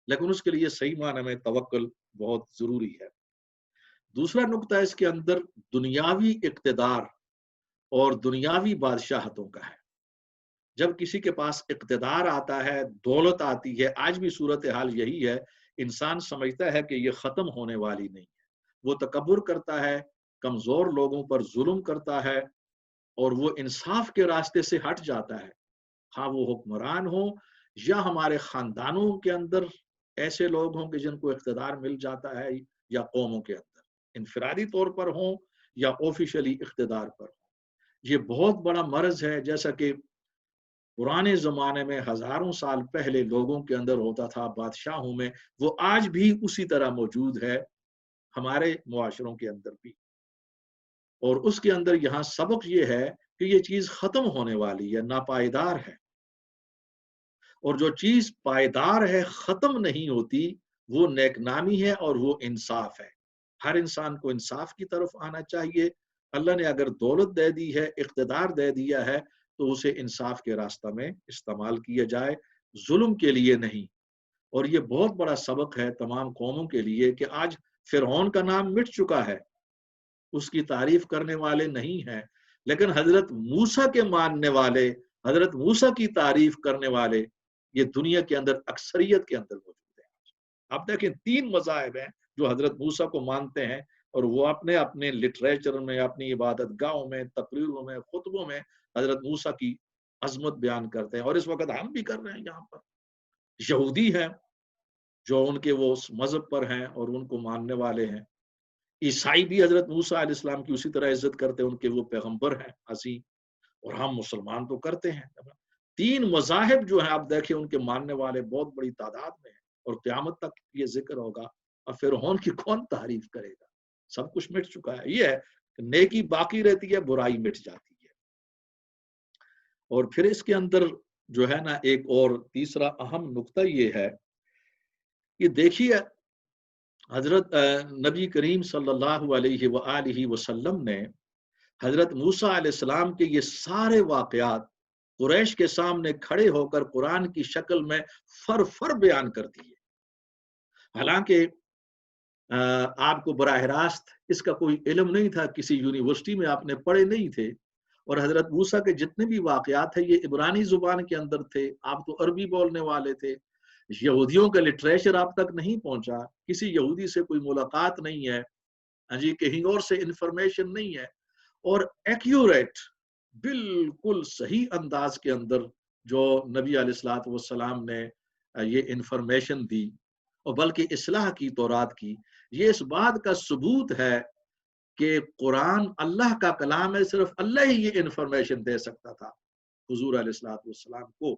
لیکن اس کے لیے صحیح معنی میں توکل بہت ضروری ہے. دوسرا نقطہ اس کے اندر دنیاوی اقتدار اور دنیاوی بادشاہتوں کا ہے. جب کسی کے پاس اقتدار آتا ہے، دولت آتی ہے، آج بھی صورتحال یہی ہے، انسان سمجھتا ہے کہ یہ ختم ہونے والی نہیں ہے، وہ تکبر کرتا ہے، کمزور لوگوں پر ظلم کرتا ہے، اور وہ انصاف کے راستے سے ہٹ جاتا ہے. ہاں وہ حکمران ہوں یا ہمارے خاندانوں کے اندر ایسے لوگ ہوں کہ جن کو اقتدار مل جاتا ہے، یا قوموں کے اندر انفرادی طور پر ہوں یا آفیشلی اقتدار پر ہوں. یہ بہت بڑا مرض ہے. جیسا کہ پرانے زمانے میں ہزاروں سال پہلے لوگوں کے اندر ہوتا تھا، بادشاہوں میں، وہ آج بھی اسی طرح موجود ہے ہمارے معاشروں کے اندر بھی. اور اس کے اندر یہاں سبق یہ ہے کہ یہ چیز ختم ہونے والی ہے، ناپائیدار ہے. اور جو چیز پائیدار ہے، ختم نہیں ہوتی، وہ نیک نامی ہے اور وہ انصاف ہے. ہر انسان کو انصاف کی طرف آنا چاہیے. اللہ نے اگر دولت دے دی ہے، اقتدار دے دیا ہے، تو اسے انصاف کے راستہ میں استعمال کیا جائے، ظلم کے لیے نہیں. اور یہ بہت بڑا سبق ہے تمام قوموں کے لیے کہ آج فرعون کا نام مٹ چکا ہے، اس کی تعریف کرنے والے نہیں ہیں، لیکن حضرت موسیٰ کے ماننے والے، حضرت موسیٰ کی تعریف کرنے والے یہ دنیا کے اندر اکثریت کے اندر موجود ہیں. آپ دیکھیں 3 مذاہب ہیں جو حضرت موسیٰ کو مانتے ہیں، اور وہ اپنے اپنے لٹریچر میں، اپنی عبادت گاہوں میں، تقریروں میں، خطبوں میں حضرت موسیٰ کی عظمت بیان کرتے ہیں. اور اس وقت ہم بھی کر رہے ہیں. یہاں پر یہودی ہیں جو ان کے وہ مذہب پر ہیں اور ان کو ماننے والے ہیں. عیسائی بھی حضرت موسیٰ علیہ السلام کی اسی طرح عزت کرتے ہیں، ان کے وہ پیغمبر ہیں عظیم. اور ہم مسلمان تو کرتے ہیں. 3 مذاہب جو ہیں آپ دیکھیں ان کے ماننے والے بہت بڑی تعداد میں ہیں، اور قیامت تک یہ ذکر ہوگا. اور فرعون کی کون تعریف کرے گا؟ سب کچھ مٹ چکا ہے. یہ ہے کہ نیکی باقی رہتی ہے، برائی مٹ جاتی ہے. اور پھر اس کے اندر جو ہے نا ایک اور تیسرا اہم نقطہ یہ ہے کہ دیکھیے حضرت نبی کریم صلی اللہ علیہ وآلہ وسلم نے حضرت موسیٰ علیہ السلام کے یہ سارے واقعات قریش کے سامنے کھڑے ہو کر قرآن کی شکل میں فر بیان کر دیے. حالانکہ آپ کو براہ راست اس کا کوئی علم نہیں تھا، کسی یونیورسٹی میں آپ نے پڑھے نہیں تھے، اور حضرت موسیٰ کے جتنے بھی واقعات ہیں یہ عبرانی زبان کے اندر تھے. آپ تو عربی بولنے والے تھے. یہودیوں کا لٹریچر آپ تک نہیں پہنچا، کسی یہودی سے کوئی ملاقات نہیں ہے، جی کہیں اور سے انفارمیشن نہیں ہے. اور ایکیوریٹ، بالکل صحیح انداز کے اندر جو نبی علیہ الصلوۃ والسلام نے یہ انفارمیشن دی، اور بلکہ اصلاح کی، تورات کی. یہ اس بات کا ثبوت ہے کہ قرآن اللہ کا کلام ہے، صرف اللہ ہی یہ انفارمیشن دے سکتا تھا حضور علیہ الصلوۃ والسلام کو.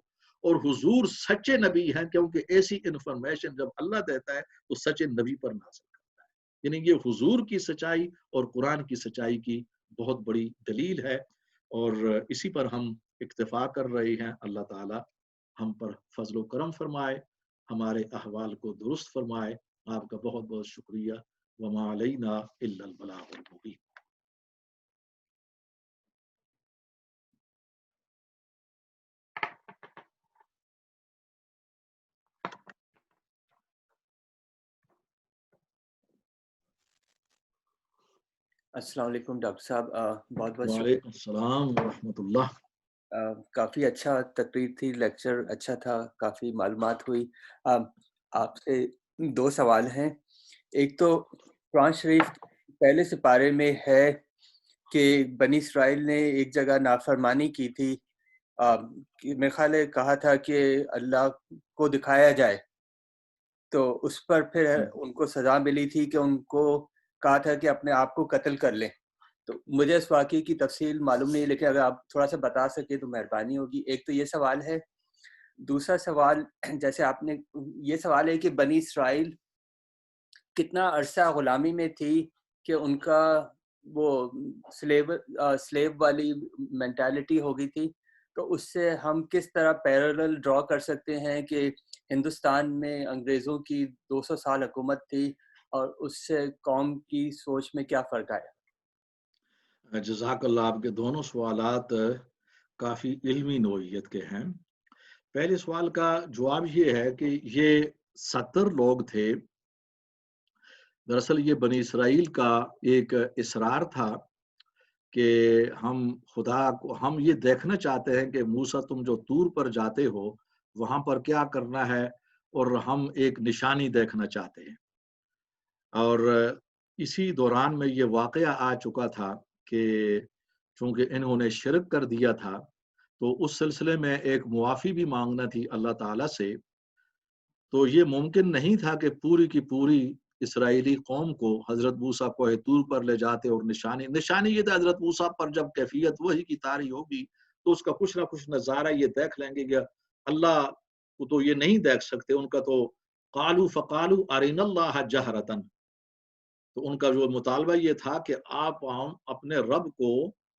اور حضور سچے نبی ہیں، کیونکہ ایسی انفارمیشن جب اللہ دیتا ہے تو سچے نبی پر نازل کرتا ہے. یعنی یہ حضور کی سچائی اور قرآن کی سچائی کی بہت بڑی دلیل ہے، اور اسی پر ہم اکتفا کر رہے ہیں. اللہ تعالی ہم پر فضل و کرم فرمائے، ہمارے احوال کو درست فرمائے. آپ کا بہت بہت شکریہ. وما علینا الا البلاغ المبین. السلام علیکم ڈاکٹر صاحب، بہت بہت وعلیکم السلام ورحمۃ اللہ. کافی اچھا تقریر تھی، لیکچر اچھا تھا، کافی معلومات ہوئی. آپ سے 2 سوال ہیں. ایک تو قرآن شریف پہلے سپارے میں ہے کہ بنی اسرائیل نے ایک جگہ نافرمانی کی تھی، میرے خیال ہے کہا تھا کہ اللہ کو دکھایا جائے، تو اس پر پھر ان کو سزا ملی تھی کہ ان کو کہا تھا کہ اپنے آپ کو قتل کر لیں. تو مجھے اس واقعے کی تفصیل معلوم نہیں، لیکن اگر آپ تھوڑا سا بتا سکے تو مہربانی ہوگی. ایک تو یہ سوال ہے. دوسرا سوال، جیسے آپ نے یہ سوال ہے کہ بنی اسرائیل کتنا عرصہ غلامی میں تھی کہ ان کا وہ سلیو والی مینٹالٹی ہو گئی تھی. تو اس سے ہم کس طرح پیرالل ڈرا کر سکتے ہیں کہ ہندوستان میں انگریزوں کی 200 سال حکومت تھی اور اس سے قوم کی سوچ میں کیا فرق آیا؟ جزاک اللہ، آپ کے دونوں سوالات کافی علمی نوعیت کے ہیں۔ پہلے سوال کا جواب یہ ہے کہ یہ 70 لوگ تھے۔ دراصل یہ بنی اسرائیل کا ایک اصرار تھا کہ ہم یہ دیکھنا چاہتے ہیں کہ موسیٰ تم جو طور پر جاتے ہو وہاں پر کیا کرنا ہے، اور ہم ایک نشانی دیکھنا چاہتے ہیں۔ اور اسی دوران میں یہ واقعہ آ چکا تھا کہ چونکہ انہوں نے شرک کر دیا تھا تو اس سلسلے میں ایک معافی بھی مانگنا تھی اللہ تعالیٰ سے۔ تو یہ ممکن نہیں تھا کہ پوری کی پوری اسرائیلی قوم کو حضرت موسیٰ کوہ طور پر لے جاتے اور نشانی یہ تھا حضرت موسیٰ پر جب کیفیت وحی کی طاری ہوگی تو اس کا کچھ نہ کچھ نظارہ یہ دیکھ لیں گے کہ اللہ کو تو یہ نہیں دیکھ سکتے، ان کا تو قالوا فقالوا ارنا اللہ جہرتن، تو ان کا جو مطالبہ یہ تھا کہ آپ ہم اپنے رب کو،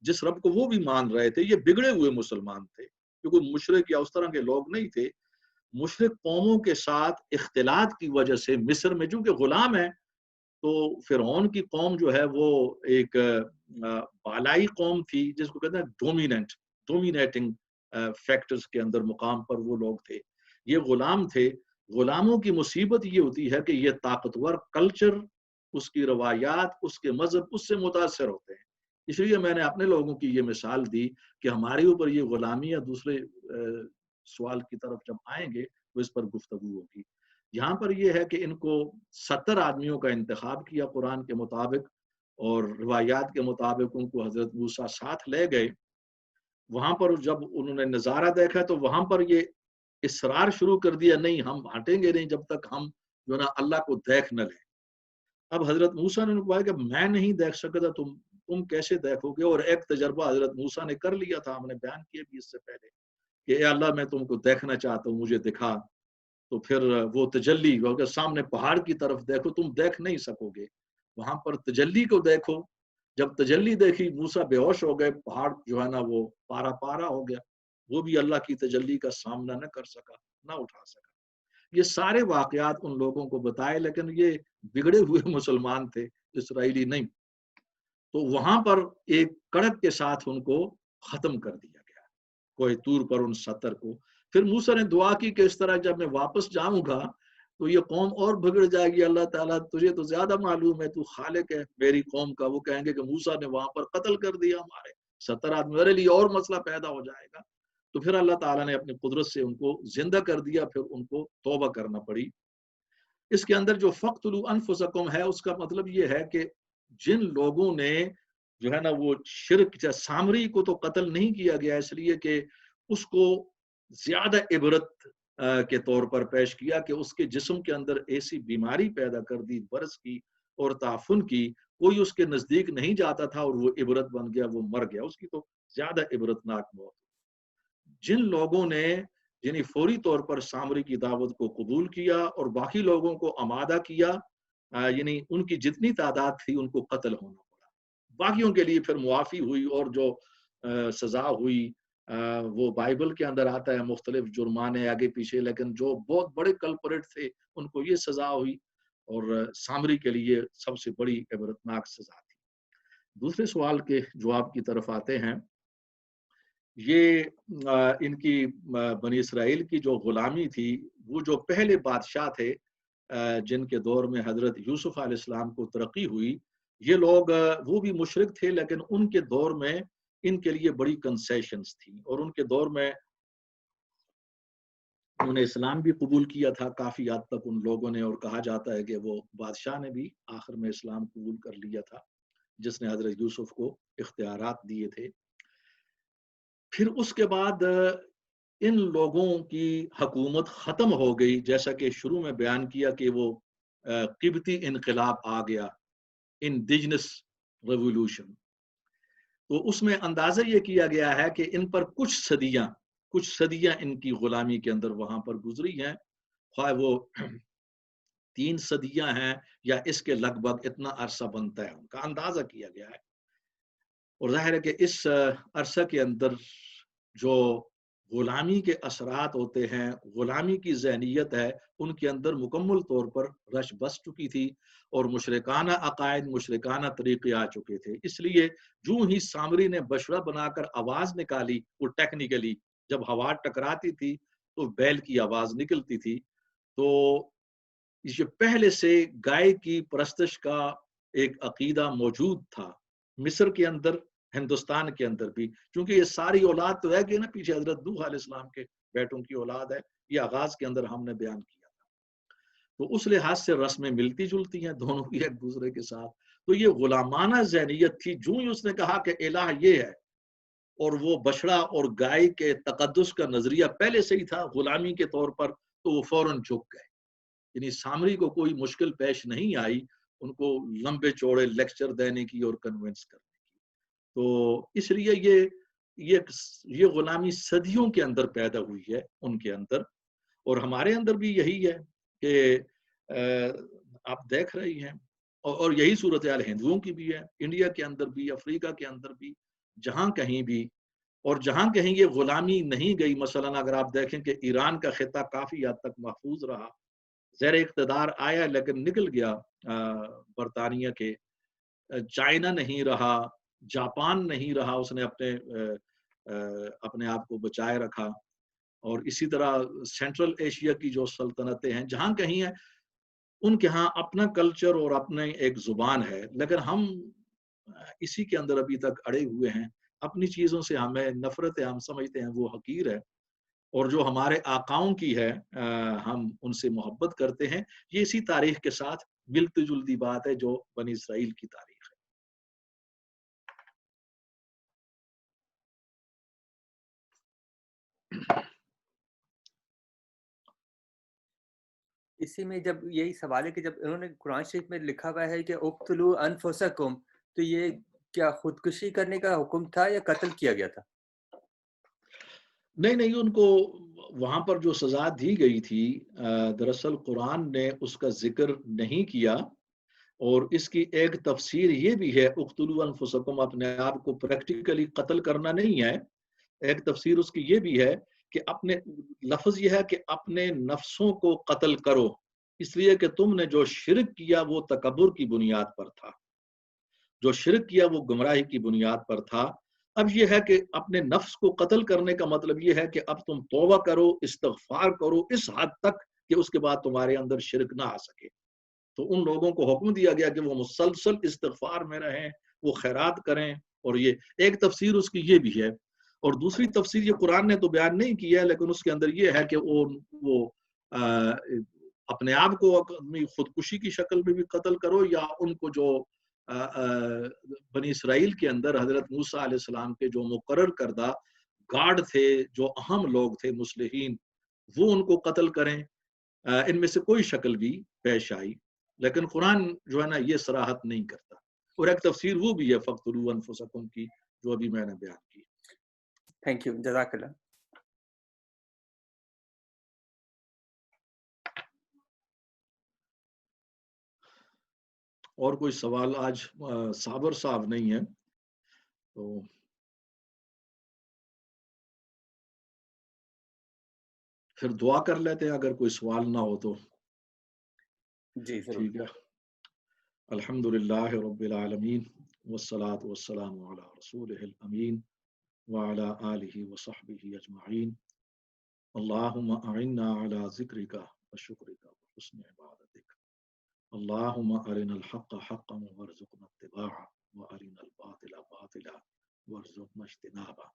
جس رب کو وہ بھی مان رہے تھے، یہ بگڑے ہوئے مسلمان تھے کیونکہ مشرک یا اس طرح کے لوگ نہیں تھے، مشرک قوموں کے ساتھ اختلاط کی وجہ سے مصر میں چونکہ غلام ہے تو فرعون کی قوم جو ہے وہ ایک بالائی قوم تھی جس کو کہتے ہیں ڈومینیٹنگ فیکٹرز کے اندر مقام پر وہ لوگ تھے، یہ غلام تھے۔ غلاموں کی مصیبت یہ ہوتی ہے کہ یہ طاقتور کلچر، اس کی روایات، اس کے مذہب اس سے متاثر ہوتے ہیں۔ اس لیے میں نے اپنے لوگوں کی یہ مثال دی کہ ہمارے اوپر یہ غلامی یا دوسرے سوال کی طرف جب آئیں گے تو اس پر گفتگو ہوگی۔ یہاں پر یہ ہے کہ ان کو 70 آدمیوں کا انتخاب کیا قرآن کے مطابق، اور روایات کے مطابق ان کو حضرت موسیٰ ساتھ لے گئے۔ وہاں پر جب انہوں نے نظارہ دیکھا تو وہاں پر یہ اصرار شروع کر دیا، نہیں ہم ہٹیں گے نہیں جب تک ہم جو نا اللہ کو دیکھ نہ لیں۔ اب حضرت موسیٰ نے کہا کہ میں نہیں دیکھ سکتا، تم کیسے دیکھو گے؟ اور ایک تجربہ حضرت موسیٰ نے کر لیا تھا، ہم نے بیان کیا بھی اس سے پہلے کہ اے اللہ میں تم کو دیکھنا چاہتا ہوں، مجھے دکھا۔ تو پھر وہ تجلی، اگر سامنے پہاڑ کی طرف دیکھو تم دیکھ نہیں سکو گے، وہاں پر تجلی کو دیکھو۔ جب تجلی دیکھی موسیٰ بے ہوش ہو گئے، پہاڑ جو ہے نا وہ پارا ہو گیا، وہ بھی اللہ کی تجلی کا سامنا نہ کر سکا، نہ اٹھا سکا۔ یہ سارے واقعات ان لوگوں کو بتائے، لیکن یہ بگڑے ہوئے مسلمان تھے، اسرائیلی نہیں۔ تو وہاں پر ایک کڑک کے ساتھ ان کو ختم کر دیا گیا کوہ طور پر، ان 70 کو۔ پھر موسیٰ نے دعا کی کہ اس طرح جب میں واپس جاؤں گا تو یہ قوم اور بگڑ جائے گی، اللہ تعالیٰ تجھے تو زیادہ معلوم ہے، تو خالق ہے میری قوم کا۔ وہ کہیں گے کہ موسیٰ نے وہاں پر قتل کر دیا ہمارے 70 آدمی، میرے لیے اور مسئلہ پیدا ہو جائے گا۔ تو پھر اللہ تعالیٰ نے اپنی قدرت سے ان کو زندہ کر دیا، پھر ان کو توبہ کرنا پڑی۔ اس کے اندر جو فَقْتُلُوا أَنفُسَكُمْ ہے، اس کا مطلب یہ ہے کہ جن لوگوں نے جو ہے نا وہ شرک، سامری کو تو قتل نہیں کیا گیا اس لیے کہ اس کو زیادہ عبرت کے طور پر پیش کیا کہ اس کے جسم کے اندر ایسی بیماری پیدا کر دی برس کی اور تعفن کی، کوئی اس کے نزدیک نہیں جاتا تھا اور وہ عبرت بن گیا، وہ مر گیا، اس کی تو زیادہ عبرتناک موت۔ جن لوگوں نے یعنی فوری طور پر سامری کی دعوت کو قبول کیا اور باقی لوگوں کو آمادہ کیا، یعنی ان کی جتنی تعداد تھی ان کو قتل ہونا پڑا، باقیوں کے لیے پھر معافی ہوئی اور جو سزا ہوئی وہ بائبل کے اندر آتا ہے، مختلف جرمانے آگے پیچھے، لیکن جو بہت بڑے کلپریٹ تھے ان کو یہ سزا ہوئی، اور سامری کے لیے سب سے بڑی عبرتناک سزا تھی۔ دوسرے سوال کے جواب کی طرف آتے ہیں۔ یہ ان کی بنی اسرائیل کی جو غلامی تھی، وہ جو پہلے بادشاہ تھے جن کے دور میں حضرت یوسف علیہ السلام کو ترقی ہوئی، یہ لوگ وہ بھی مشرک تھے، لیکن ان کے دور میں ان کے لیے بڑی کنسیشنز تھی، اور ان کے دور میں انہوں نے اسلام بھی قبول کیا تھا کافی حد تک ان لوگوں نے، اور کہا جاتا ہے کہ وہ بادشاہ نے بھی آخر میں اسلام قبول کر لیا تھا جس نے حضرت یوسف کو اختیارات دیے تھے۔ پھر اس کے بعد ان لوگوں کی حکومت ختم ہو گئی، جیسا کہ شروع میں بیان کیا کہ وہ قبطی انقلاب آ گیا، انڈیجنس ریولوشن۔ تو اس میں اندازہ یہ کیا گیا ہے کہ ان پر کچھ صدیاں ان کی غلامی کے اندر وہاں پر گزری ہیں، خواہ وہ 3 صدیاں ہیں یا اس کے لگ بھگ اتنا عرصہ بنتا ہے، ان کا اندازہ کیا گیا ہے۔ اور ظاہر ہے کہ اس عرصہ کے اندر جو غلامی کے اثرات ہوتے ہیں، غلامی کی ذہنیت ہے، ان کے اندر مکمل طور پر رش بس چکی تھی اور مشرکانہ عقائد، مشرکانہ طریقے آ چکے تھے۔ اس لیے جو ہی سامری نے بشڑا بنا کر آواز نکالی، وہ ٹیکنیکلی جب ہوا ٹکراتی تھی تو بیل کی آواز نکلتی تھی، تو یہ پہلے سے گائے کی پرستش کا ایک عقیدہ موجود تھا مصر کے اندر، ہندوستان کے اندر بھی، کیونکہ یہ ساری اولاد تو ہے کہ نا پیچھے حضرت نوح علیہ السلام کے بیٹوں کی اولاد ہے، یہ آغاز کے اندر ہم نے بیان کیا تھا۔ تو اس لحاظ سے رسمیں ملتی جلتی ہیں دونوں کی ایک دوسرے کے ساتھ۔ تو یہ غلامانہ ذہنیت تھی، جو ہی اس نے کہا کہ الہ یہ ہے، اور وہ بچڑا اور گائے کے تقدس کا نظریہ پہلے سے ہی تھا غلامی کے طور پر، تو وہ فوراً جھک گئے۔ یعنی سامری کو کوئی مشکل پیش نہیں آئی ان کو لمبے چوڑے لیکچر دینے کی اور کنونس کرنے کی۔ تو اس لیے یہ غلامی صدیوں کے اندر پیدا ہوئی ہے ان کے اندر، اور ہمارے اندر بھی یہی ہے کہ آپ دیکھ رہی ہیں، اور یہی صورتحال ہندوؤں کی بھی ہے، انڈیا کے اندر بھی، افریقہ کے اندر بھی، جہاں کہیں بھی، اور جہاں کہیں یہ غلامی نہیں گئی، مثلا اگر آپ دیکھیں کہ ایران کا خطہ کافی حد تک محفوظ رہا، زیر اقتدار آیا لیکن نکل گیا برطانیہ کے، چائنا نہیں رہا، جاپان نہیں رہا، اس نے اپنے آپ کو بچائے رکھا، اور اسی طرح سینٹرل ایشیا کی جو سلطنتیں ہیں جہاں کہیں ہیں، ان کے ہاں اپنا کلچر اور اپنے ایک زبان ہے، لیکن ہم اسی کے اندر ابھی تک اڑے ہوئے ہیں، اپنی چیزوں سے ہمیں نفرت ہے، ہم سمجھتے ہیں وہ حقیر ہے، اور جو ہمارے آقاؤں کی ہے ہم ان سے محبت کرتے ہیں۔ یہ اسی تاریخ کے ساتھ ملتی جلتی بات ہے جو بنی اسرائیل کی تاریخ ہے۔ اسی میں جب یہی سوال ہے کہ جب انہوں نے قرآن شریف میں لکھا ہوا ہے کہ اقتلوا انفسکم، تو یہ کیا خودکشی کرنے کا حکم تھا یا قتل کیا گیا تھا؟ نہیں، ان کو وہاں پر جو سزا دی گئی تھی، دراصل قرآن نے اس کا ذکر نہیں کیا، اور اس کی ایک تفسیر یہ بھی ہے، اقتلوا انفسکم اپنے آپ کو پریکٹیکلی قتل کرنا نہیں ہے، ایک تفسیر اس کی یہ بھی ہے کہ اپنے لفظ یہ ہے کہ اپنے نفسوں کو قتل کرو، اس لیے کہ تم نے جو شرک کیا وہ تکبر کی بنیاد پر تھا، جو شرک کیا وہ گمراہی کی بنیاد پر تھا۔ اب یہ ہے کہ اپنے نفس کو قتل کرنے کا مطلب یہ ہے کہ اب تم توبہ کرو، استغفار کرو اس حد تک کہ اس کے بعد تمہارے اندر شرک نہ آ سکے۔ تو ان لوگوں کو حکم دیا گیا کہ وہ مسلسل استغفار میں رہیں، وہ خیرات کریں، اور یہ ایک تفسیر اس کی یہ بھی ہے۔ اور دوسری تفسیر یہ قرآن نے تو بیان نہیں کیا ہے، لیکن اس کے اندر یہ ہے کہ وہ اپنے آپ کو خودکشی کی شکل میں بھی قتل کرو، یا ان کو جو بنی اسرائیل کے اندر حضرت موسیٰ علیہ السلام کے جو مقرر کردہ گارڈ تھے، جو اہم لوگ تھے مصلحین، وہ ان کو قتل کریں، ان میں سے کوئی شکل بھی پیش آئی، لیکن قرآن جو ہے نا یہ صراحت نہیں کرتا۔ اور ایک تفسیر وہ بھی ہے فَاقْتُلُوا أَنفُسَكُمْ کی، جو ابھی میں نے بیان کی۔ تھینک یو، جزاک اللہ۔ اور کوئی سوال؟ آج صابر صاحب نہیں ہے تو پھر دعا کر لیتے ہیں اگر کوئی سوال نہ ہو تو۔ جی ضرور۔ ٹھیک ہے۔ الحمدللہ رب العالمین والصلاة والسلام علی رسولہ الامین وعلی آلہ وصحبہ اجمعین۔ اللہم اعنا علی ذکرک وشکرک وحسن عبادتک۔ اللہم ارنا الحق حقا وارزقنا اتباعہ وارنا الباطل باطلا وارزقنا اجتنابہ۔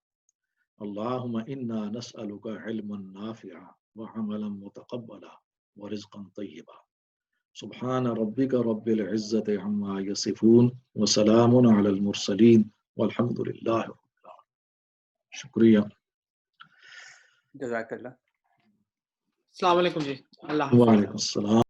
اللہم انا نسألک علما نافعا وعملا متقبلا ورزقا طیبا۔ سبحان ربک رب العزت عما یصفون وسلام علی المرسلین والحمد للہ رب العالمین۔ شکریہ۔ جزاک اللہ۔ السلام علیکم جی، اللہ حافظ۔ وعلیکم السلام۔